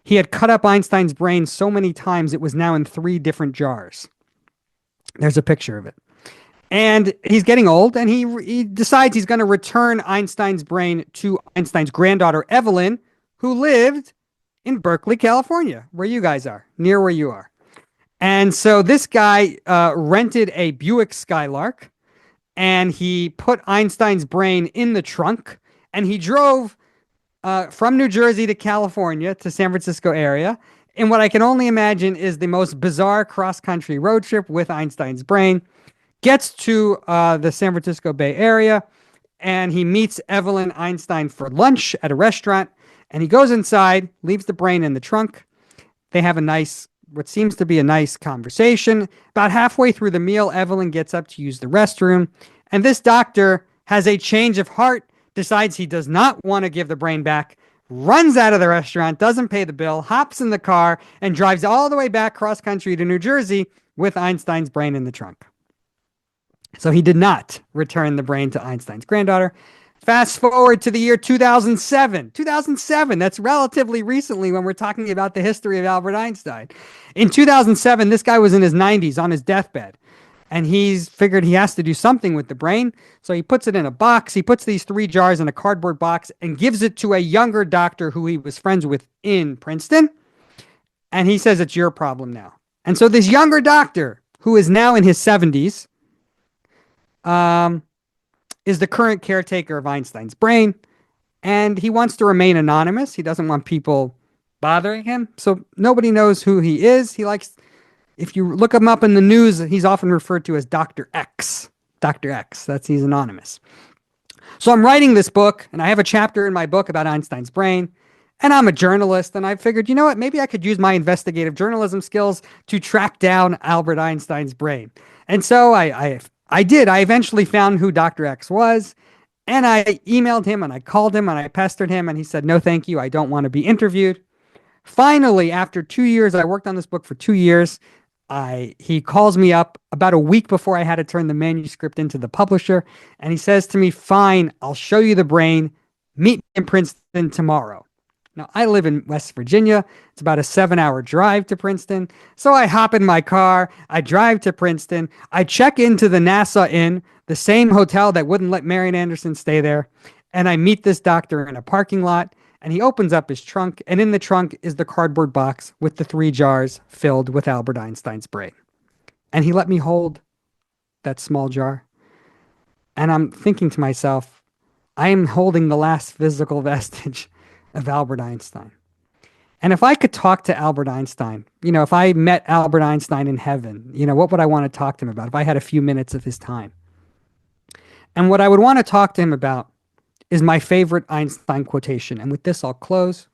He had cut up Einstein's brain so many times it was now in 3 different jars. There's a picture of it. And he's getting old, and he decides he's going to return Einstein's brain to Einstein's granddaughter, Evelyn, who lived in Berkeley, California, where you guys are, near where you are. And so this guy rented a Buick Skylark, and he put Einstein's brain in the trunk, and he drove from New Jersey to California to San Francisco area in what I can only imagine is the most bizarre cross-country road trip with Einstein's brain. Gets to the San Francisco Bay Area, and he meets Evelyn Einstein for lunch at a restaurant, and he goes inside, leaves the brain in the trunk. They have what seems to be a nice conversation. About halfway through the meal, Evelyn gets up to use the restroom, and this doctor has a change of heart, decides he does not want to give the brain back, runs out of the restaurant, doesn't pay the bill, hops in the car, and drives all the way back cross-country to New Jersey with Einstein's brain in the trunk. So he did not return the brain to Einstein's granddaughter. Fast forward to the year 2007. 2007, that's relatively recently when we're talking about the history of Albert Einstein. In 2007, this guy was in his 90s on his deathbed. And he's figured he has to do something with the brain. So he puts it in a box. He puts these 3 jars in a cardboard box and gives it to a younger doctor who he was friends with in Princeton. And he says, it's your problem now. And so this younger doctor, who is now in his 70s, is the current caretaker of Einstein's brain, and he wants to remain anonymous. He doesn't want people bothering him, so nobody knows who he is. If you look him up in the news, he's often referred to as Dr. X. Dr. X, he's anonymous. So I'm writing this book, and I have a chapter in my book about Einstein's brain, and I'm a journalist, and I figured, you know what, maybe I could use my investigative journalism skills to track down Albert Einstein's brain. And so I did. I eventually found who Dr. X was, and I emailed him, and I called him, and I pestered him, and he said, no, thank you. I don't want to be interviewed. Finally, after 2 years, I worked on this book for 2 years. He calls me up about a week before I had to turn the manuscript into the publisher, and he says to me, fine, I'll show you the brain. Meet me in Princeton tomorrow. Now, I live in West Virginia. It's about a 7-hour drive to Princeton. So I hop in my car. I drive to Princeton. I check into the Nassau Inn, the same hotel that wouldn't let Marian Anderson stay there. And I meet this doctor in a parking lot, and he opens up his trunk, and in the trunk is the cardboard box with the 3 jars filled with Albert Einstein's brain. And he let me hold that small jar. And I'm thinking to myself, I am holding the last physical vestige of Albert Einstein. And if I could talk to Albert Einstein, if I met Albert Einstein in heaven, what would I want to talk to him about if I had a few minutes of his time? And what I would want to talk to him about is my favorite Einstein quotation. And with this, I'll close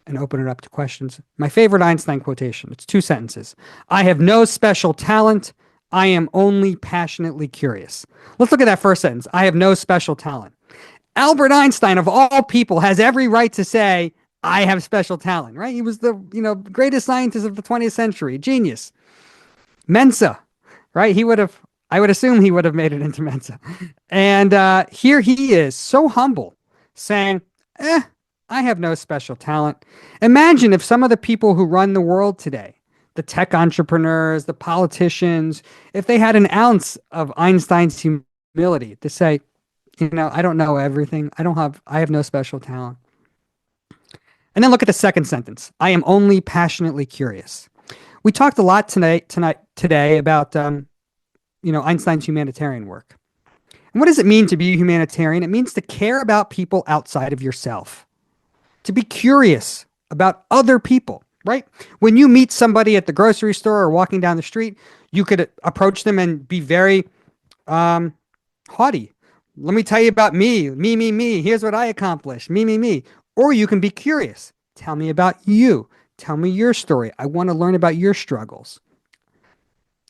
and open it up to questions. My favorite Einstein quotation, it's 2 sentences. I have no special talent. I am only passionately curious. Let's look at that first sentence. I have no special talent. Albert Einstein, of all people, has every right to say, I have special talent, right? He was the, greatest scientist of the 20th century, genius. Mensa, right? I would assume he would have made it into Mensa. And here he is, so humble, saying, I have no special talent. Imagine if some of the people who run the world today, the tech entrepreneurs, the politicians, if they had an ounce of Einstein's humility to say, I don't know everything. I have no special talent. And then look at the second sentence. I am only passionately curious. We talked a lot today about, Einstein's humanitarian work. And what does it mean to be a humanitarian? It means to care about people outside of yourself, to be curious about other people, right? When you meet somebody at the grocery store or walking down the street, you could approach them and be very haughty. Let me tell you about me. Here's what I accomplished. Me. Or you can be curious. Tell me about you. Tell me your story. I want to learn about your struggles.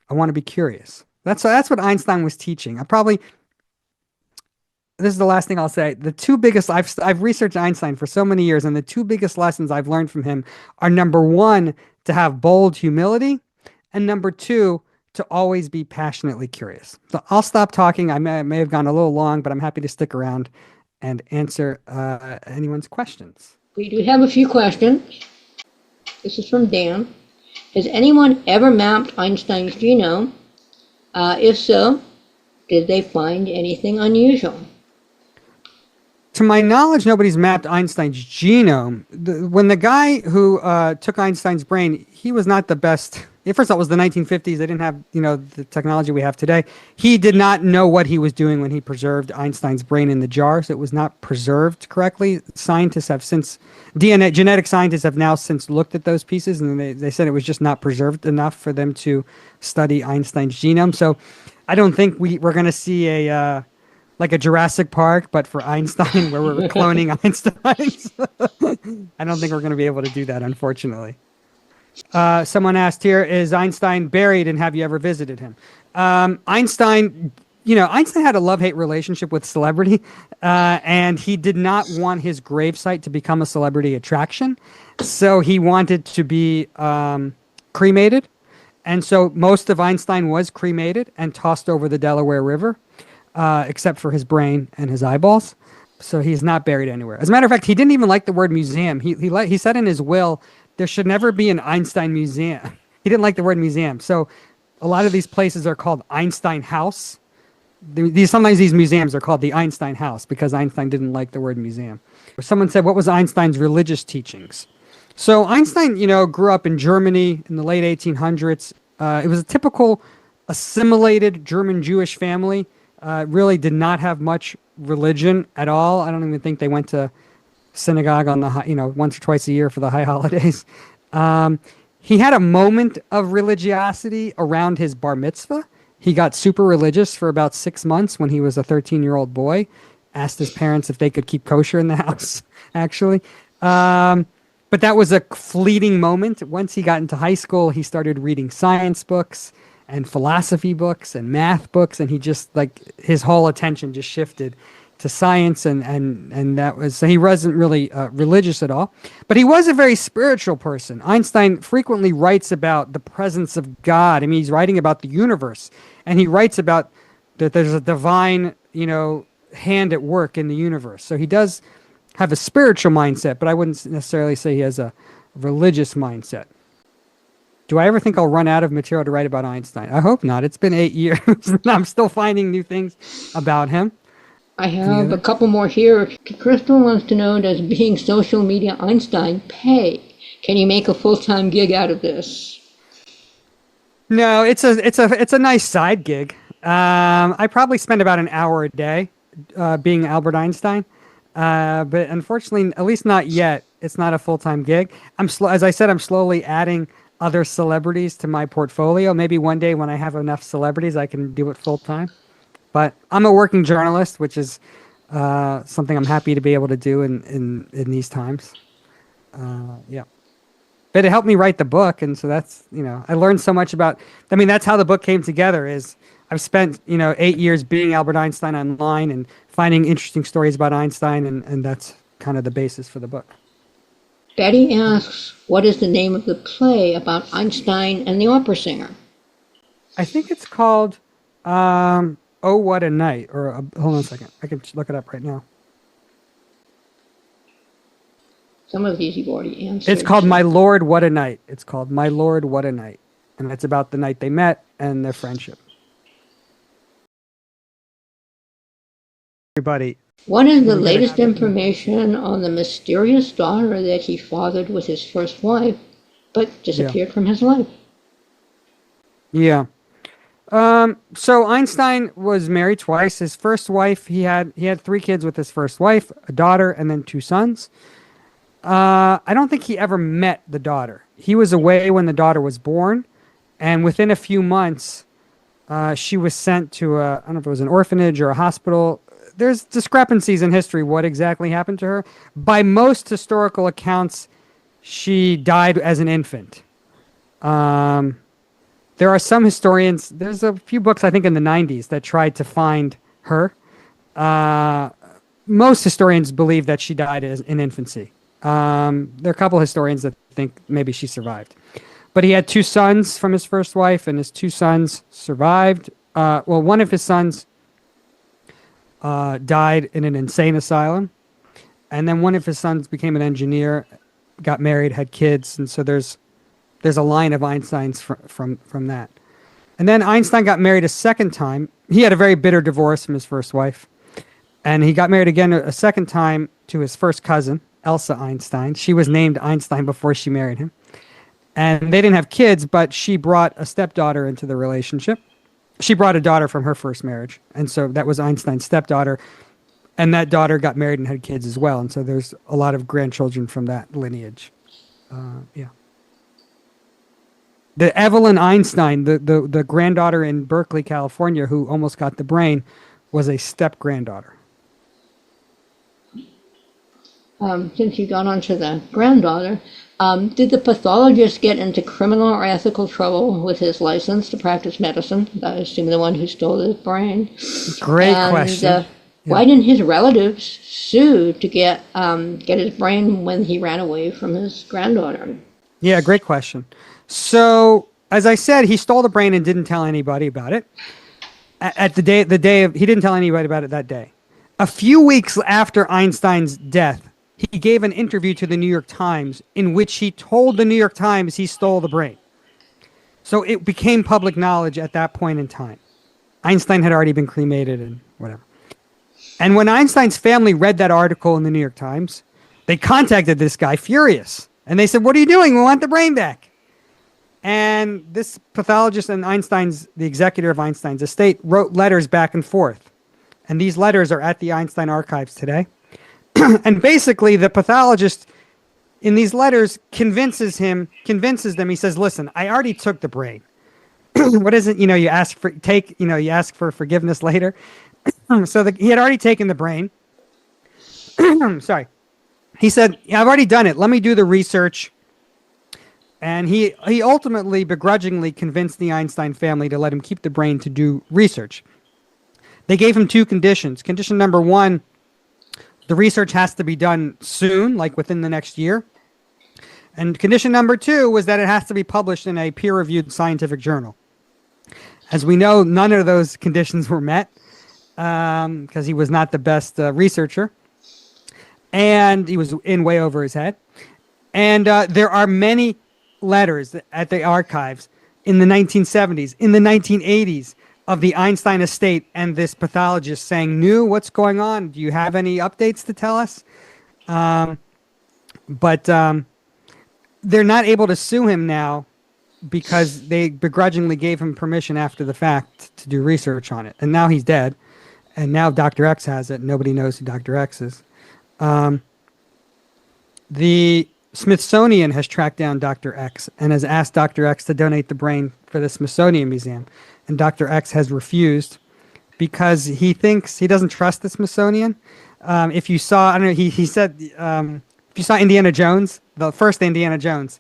I want to be curious. That's what Einstein was teaching. This is the last thing I'll say. The 2 biggest, I've researched Einstein for so many years, and the 2 biggest lessons I've learned from him are, number 1, to have bold humility, and number 2, to always be passionately curious. So I'll stop talking. I may have gone a little long, but I'm happy to stick around and answer anyone's questions. We do have a few questions. This is from Dan. Has anyone ever mapped Einstein's genome? If so, did they find anything unusual? To my knowledge, nobody's mapped Einstein's genome. When the guy who took Einstein's brain, he was not the best. First of all, it was the 1950s. They didn't have, the technology we have today. He did not know what he was doing when he preserved Einstein's brain in the jar. So it was not preserved correctly. Genetic scientists have now since looked at those pieces, and they said it was just not preserved enough for them to study Einstein's genome. So I don't think we're going to see like a Jurassic Park, but for Einstein, where we're cloning Einsteins. I don't think we're going to be able to do that, unfortunately. Someone asked here, is Einstein buried, and have you ever visited him? Einstein had a love-hate relationship with celebrity, and he did not want his gravesite to become a celebrity attraction. So he wanted to be cremated. And so most of Einstein was cremated and tossed over the Delaware River, except for his brain and his eyeballs. So he's not buried anywhere. As a matter of fact, he didn't even like the word museum. He said in his will, there should never be an Einstein museum. He didn't like the word museum. So a lot of these places are called Einstein House. Sometimes these museums are called the Einstein House because Einstein didn't like the word museum. Someone said, what was Einstein's religious teachings? So Einstein, grew up in Germany in the late 1800s. It was a typical assimilated German Jewish family. Really did not have much religion at all. I don't even think they went to synagogue on the once or twice a year for the high holidays. He had a moment of religiosity around his bar mitzvah. He got super religious for about 6 months when he was a 13-year-old boy. Asked his parents if they could keep kosher in the house, actually. But that was a fleeting moment. Once he got into high school, he started reading science books and philosophy books and math books, and he just his whole attention just shifted to science, and that was, so he wasn't really religious at all, but he was a very spiritual person. Einstein frequently writes about the presence of God. I mean, he's writing about the universe, and he writes about that there's a divine, hand at work in the universe. So he does have a spiritual mindset, but I wouldn't necessarily say he has a religious mindset. Do I ever think I'll run out of material to write about Einstein? I hope not. It's been 8 years, and I'm still finding new things about him. I Any have a other? couple more here. Crystal wants to know, does being social media Einstein pay? Can you make a full-time gig out of this? No, it's a nice side gig. I probably spend about an hour a day being Albert Einstein. But unfortunately, at least not yet. It's not a full-time gig. As I said, I'm slowly adding other celebrities to my portfolio. Maybe one day when I have enough celebrities, I can do it full-time. But I'm a working journalist, which is something I'm happy to be able to do in these times. Yeah. But it helped me write the book, and so that's, I learned so much about. I mean, that's how the book came together. Is I've spent 8 years being Albert Einstein online and finding interesting stories about Einstein, and that's kind of the basis for the book. Betty asks, what is the name of the play about Einstein and the opera singer? I think it's called "Oh What a Night," or hold on a second, I can look it up right now. Some of these you've already answered. It's called "My Lord, What a Night." It's called "My Lord, What a Night," and it's about the night they met and their friendship. Everybody. What is the latest information on the mysterious daughter that he fathered with his first wife, but disappeared from his life? Yeah. So Einstein was married twice. His first wife, he had 3 kids with his first wife, a daughter, and then 2 sons. I don't think he ever met the daughter. He was away when the daughter was born, and within a few months, she was sent to I don't know if it was an orphanage or a hospital. There's discrepancies in history what exactly happened to her. By most historical accounts, she died as an infant. There are some historians, there's a few books I think in the 90s that tried to find her. Most historians believe that she died in infancy. There are a couple historians that think maybe she survived. But he had 2 sons from his first wife, and his 2 sons survived. One of his sons died in an insane asylum, and then one of his sons became an engineer, got married, had kids, and so there's a line of Einsteins from that. And then Einstein got married a second time. He had a very bitter divorce from his first wife, and he got married again a second time to his first cousin, Elsa Einstein. She was named Einstein before she married him, and they didn't have kids, but she brought a stepdaughter into the relationship. She brought a daughter from her first marriage, and so that was Einstein's stepdaughter, and that daughter got married and had kids as well, and so there's a lot of grandchildren from that lineage. Yeah. The Evelyn Einstein, the granddaughter in Berkeley, California, who almost got the brain, was a step-granddaughter. Since you got onto the granddaughter, did the pathologist get into criminal or ethical trouble with his license to practice medicine? I assume the one who stole his brain. Great question. Why didn't his relatives sue to get his brain when he ran away from his granddaughter? Yeah, great question. So, as I said, he stole the brain and didn't tell anybody about it. He didn't tell anybody about it that day. A few weeks after Einstein's death, he gave an interview to the New York Times in which he told the New York Times he stole the brain. So it became public knowledge at that point in time. Einstein had already been cremated and whatever. And when Einstein's family read that article in the New York Times, they contacted this guy furious. And they said, "What are you doing? We want the brain back." And this pathologist and the executor of Einstein's estate, wrote letters back and forth. And these letters are at the Einstein archives today. And basically, the pathologist in these letters convinces them, he says, "Listen, I already took the brain." What is it? You ask for forgiveness later. So he had already taken the brain. Sorry. He said, "Yeah, I've already done it. Let me do the research." And he ultimately, begrudgingly convinced the Einstein family to let him keep the brain to do research. They gave him 2 conditions. Condition number 1, the research has to be done soon, like within the next year. And condition number 2 was that it has to be published in a peer-reviewed scientific journal. As we know, none of those conditions were met because he was not the best researcher. And he was in way over his head. And there are many letters at the archives in the 1970s, in the 1980s, of the Einstein estate and this pathologist saying, "New, what's going on? Do you have any updates to tell us?" But they're not able to sue him now because they begrudgingly gave him permission after the fact to do research on it. And now he's dead. And now Dr. X has it. Nobody knows who Dr. X is. The Smithsonian has tracked down Dr. X and has asked Dr. X to donate the brain for the Smithsonian Museum. And Dr. X has refused because he thinks he doesn't trust the Smithsonian. If you saw, I don't know, he said, if you saw Indiana Jones, the first Indiana Jones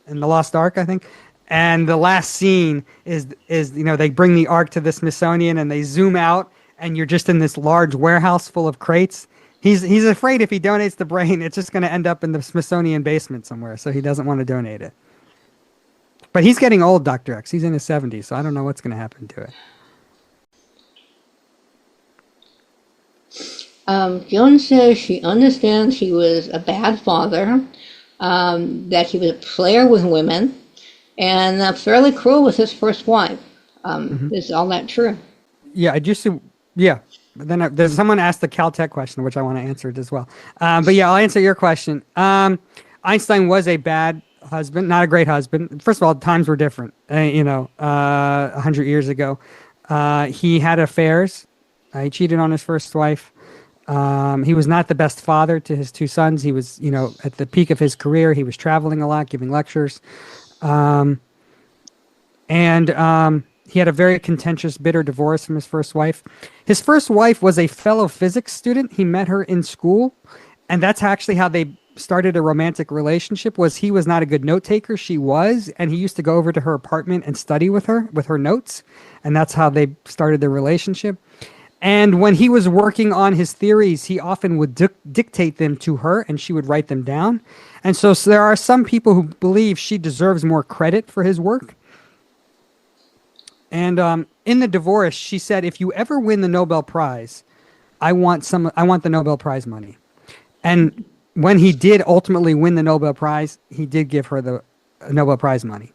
in the Lost Ark, I think, and the last scene is they bring the Ark to the Smithsonian and they zoom out and you're just in this large warehouse full of crates. He's afraid if he donates the brain, it's just going to end up in the Smithsonian basement somewhere, so he doesn't want to donate it. But he's getting old, Dr. X. He's in his 70s, so I don't know what's going to happen to it. Joan says she understands he was a bad father, that he was a player with women, and fairly cruel with his first wife. Is all that true? Yeah, I just yeah. But then there's someone asked the Caltech question, which I want to answer it as well. But yeah, I'll answer your question. Einstein was a bad husband, not a great husband. First of all, times were different. 100 years ago, he had affairs. He cheated on his first wife. He was not the best father to his two sons. He was, at the peak of his career, he was traveling a lot, giving lectures. He had a very contentious, bitter divorce from his first wife. His first wife was a fellow physics student. He met her in school, and that's actually how they started a romantic relationship. Was he was not a good note taker, she was, and he used to go over to her apartment and study with her notes, and that's how they started their relationship. And when he was working on his theories, he often would dictate them to her, and she would write them down. And so there are some people who believe she deserves more credit for his work. And in the divorce, she said, "If you ever win the Nobel Prize, I want the Nobel Prize money." And when he did ultimately win the Nobel Prize, he did give her the Nobel Prize money.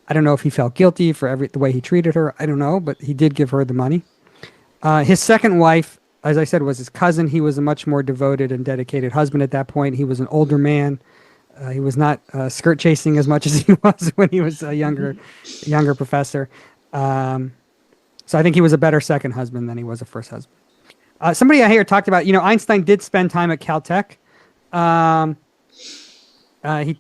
I don't know if he felt guilty for the way he treated her. I don't know, but he did give her the money. His second wife, as I said, was his cousin. He was a much more devoted and dedicated husband at that point. He was an older man. He was not skirt chasing as much as he was when he was a younger professor. So I think he was a better second husband than he was a first husband. Somebody I hear talked about, Einstein did spend time at Caltech.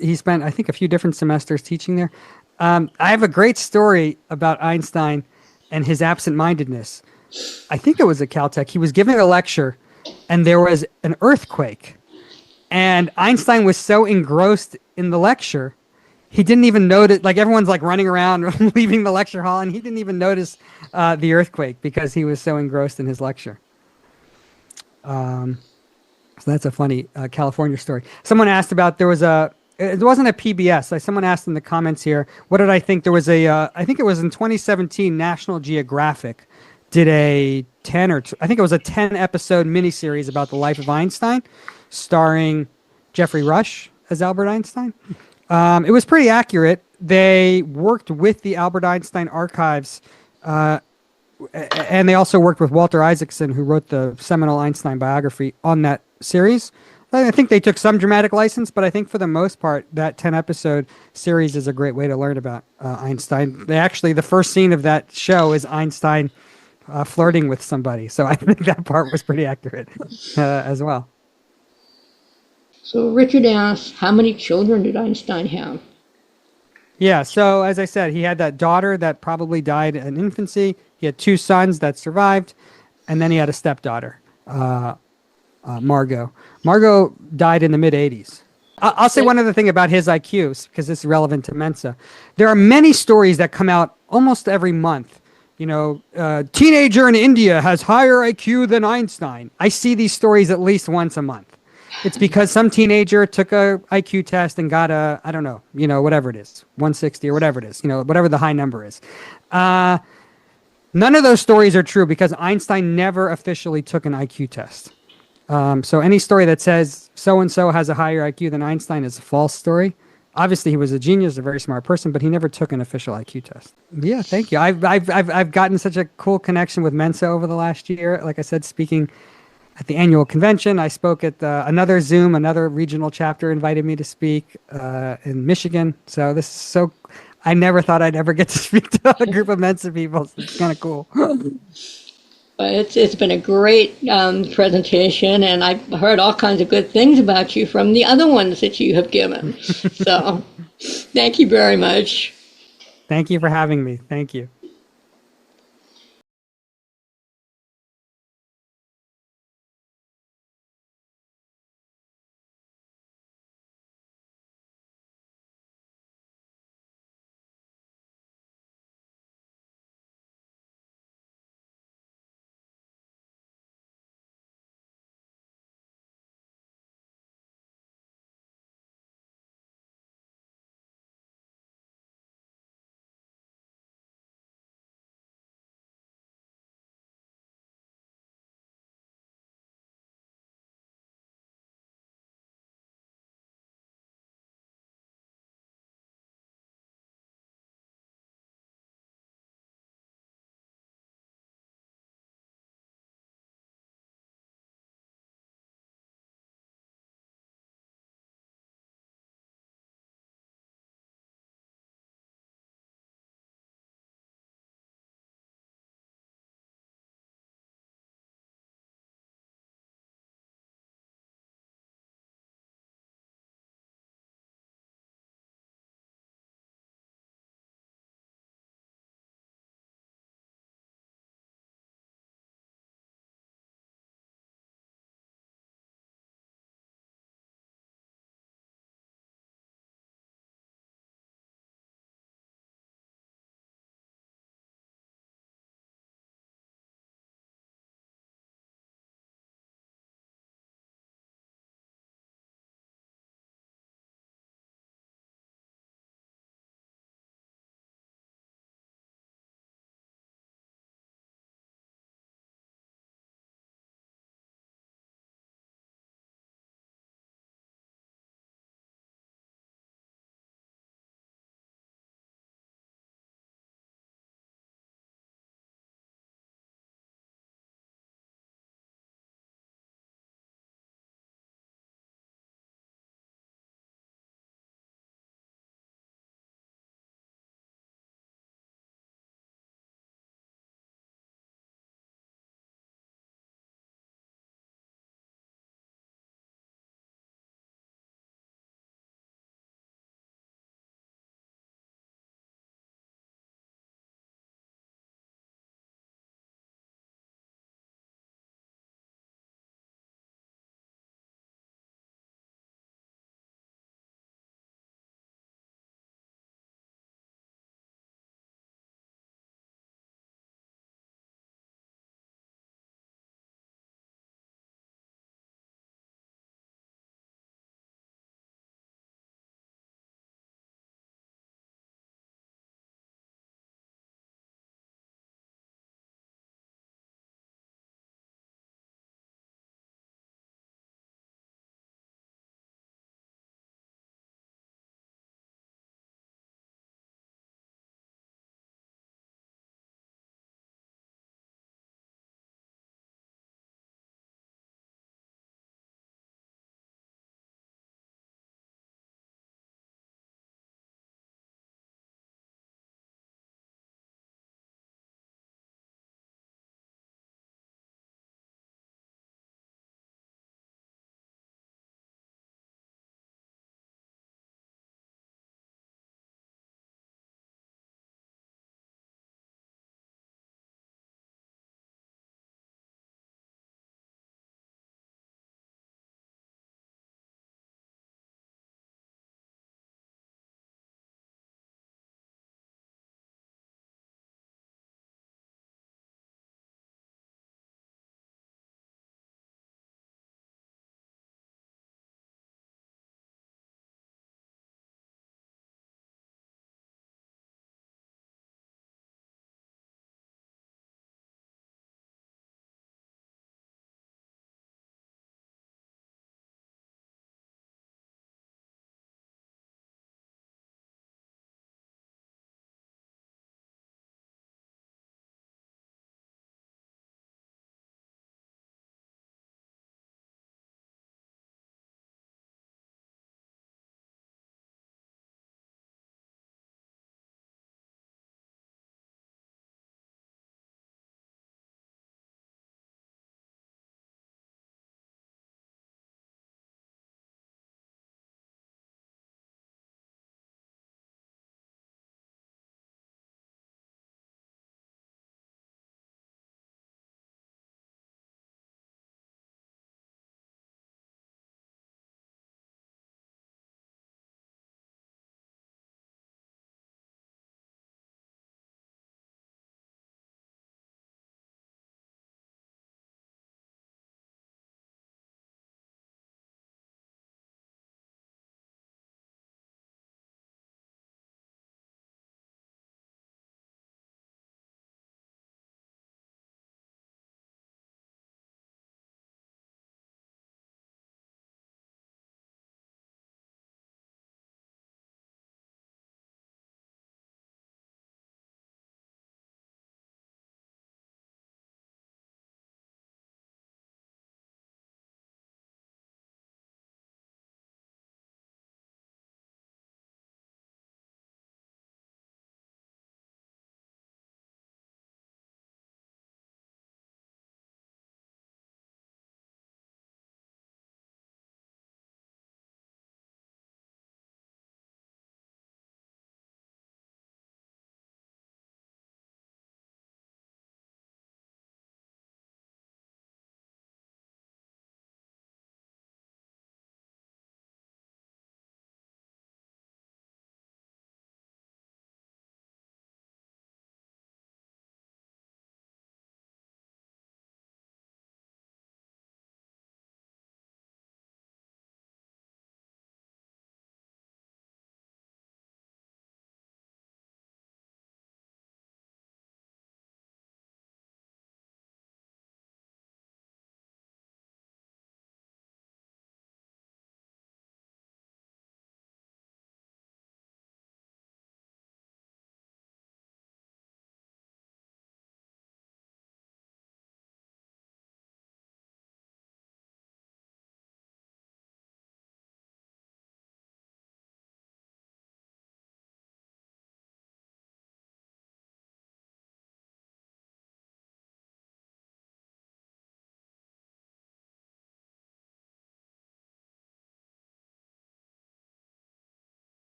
He spent, I think, a few different semesters teaching there. I have a great story about Einstein and his absent-mindedness. I think it was at Caltech. He was giving a lecture, and there was an earthquake. And Einstein was so engrossed in the lecture, he didn't even notice, like everyone's like running around leaving the lecture hall, and he didn't even notice the earthquake because he was so engrossed in his lecture. So that's a funny California story. Someone asked about, it wasn't a PBS. Someone asked in the comments here, what did I think? There was I think it was in 2017, National Geographic did I think it was a 10-episode miniseries about the life of Einstein, starring Jeffrey Rush as Albert Einstein. It was pretty accurate. They worked with the Albert Einstein archives, and they also worked with Walter Isaacson, who wrote the seminal Einstein biography, on that series. I think they took some dramatic license, but I think for the most part, that 10-episode series is a great way to learn about Einstein. The first scene of that show is Einstein flirting with somebody. So I think that part was pretty accurate as well. So Richard asks, how many children did Einstein have? Yeah, so as I said, he had that daughter that probably died in infancy. He had two sons that survived, and then he had a stepdaughter, Margot. Margot died in the mid-'80s. I'll say one other thing about his IQ, because this is relevant to Mensa. There are many stories that come out almost every month. Teenager in India has higher IQ than Einstein. I see these stories at least once a month. It's because some teenager took a IQ test and got a, I don't know, whatever it is, 160 or whatever it is, whatever the high number is. None of those stories are true because Einstein never officially took an IQ test. So any story that says so-and-so has a higher IQ than Einstein is a false story. Obviously, he was a genius, a very smart person, but he never took an official IQ test. Yeah, thank you. I've gotten such a cool connection with Mensa over the last year. Like I said, speaking at the annual convention, I spoke at another Zoom, another regional chapter invited me to speak in Michigan. So this is so. I never thought I'd ever get to speak to a group of Mensa people. So it's kind of cool. But it's been a great presentation, and I've heard all kinds of good things about you from the other ones that you have given. So thank you very much. Thank you for having me. Thank you.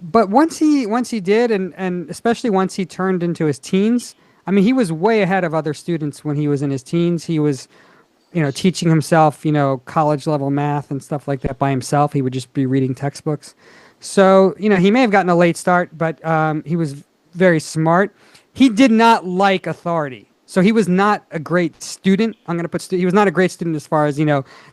but once he did, and especially once he turned into his teens, I mean, he was way ahead of other students when he was in his teens. He was, teaching himself, college level math and stuff like that by himself. He would just be reading textbooks. So, he may have gotten a late start, but he was very smart. He did not like authority. So he was not a great student. I'm going to put, he was not a great student as far as,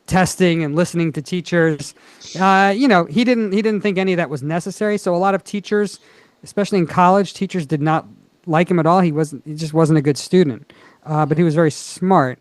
testing and listening to teachers. He didn't think any of that was necessary. So a lot of teachers, especially in college, teachers did not like him at all. He just wasn't a good student. But he was very smart.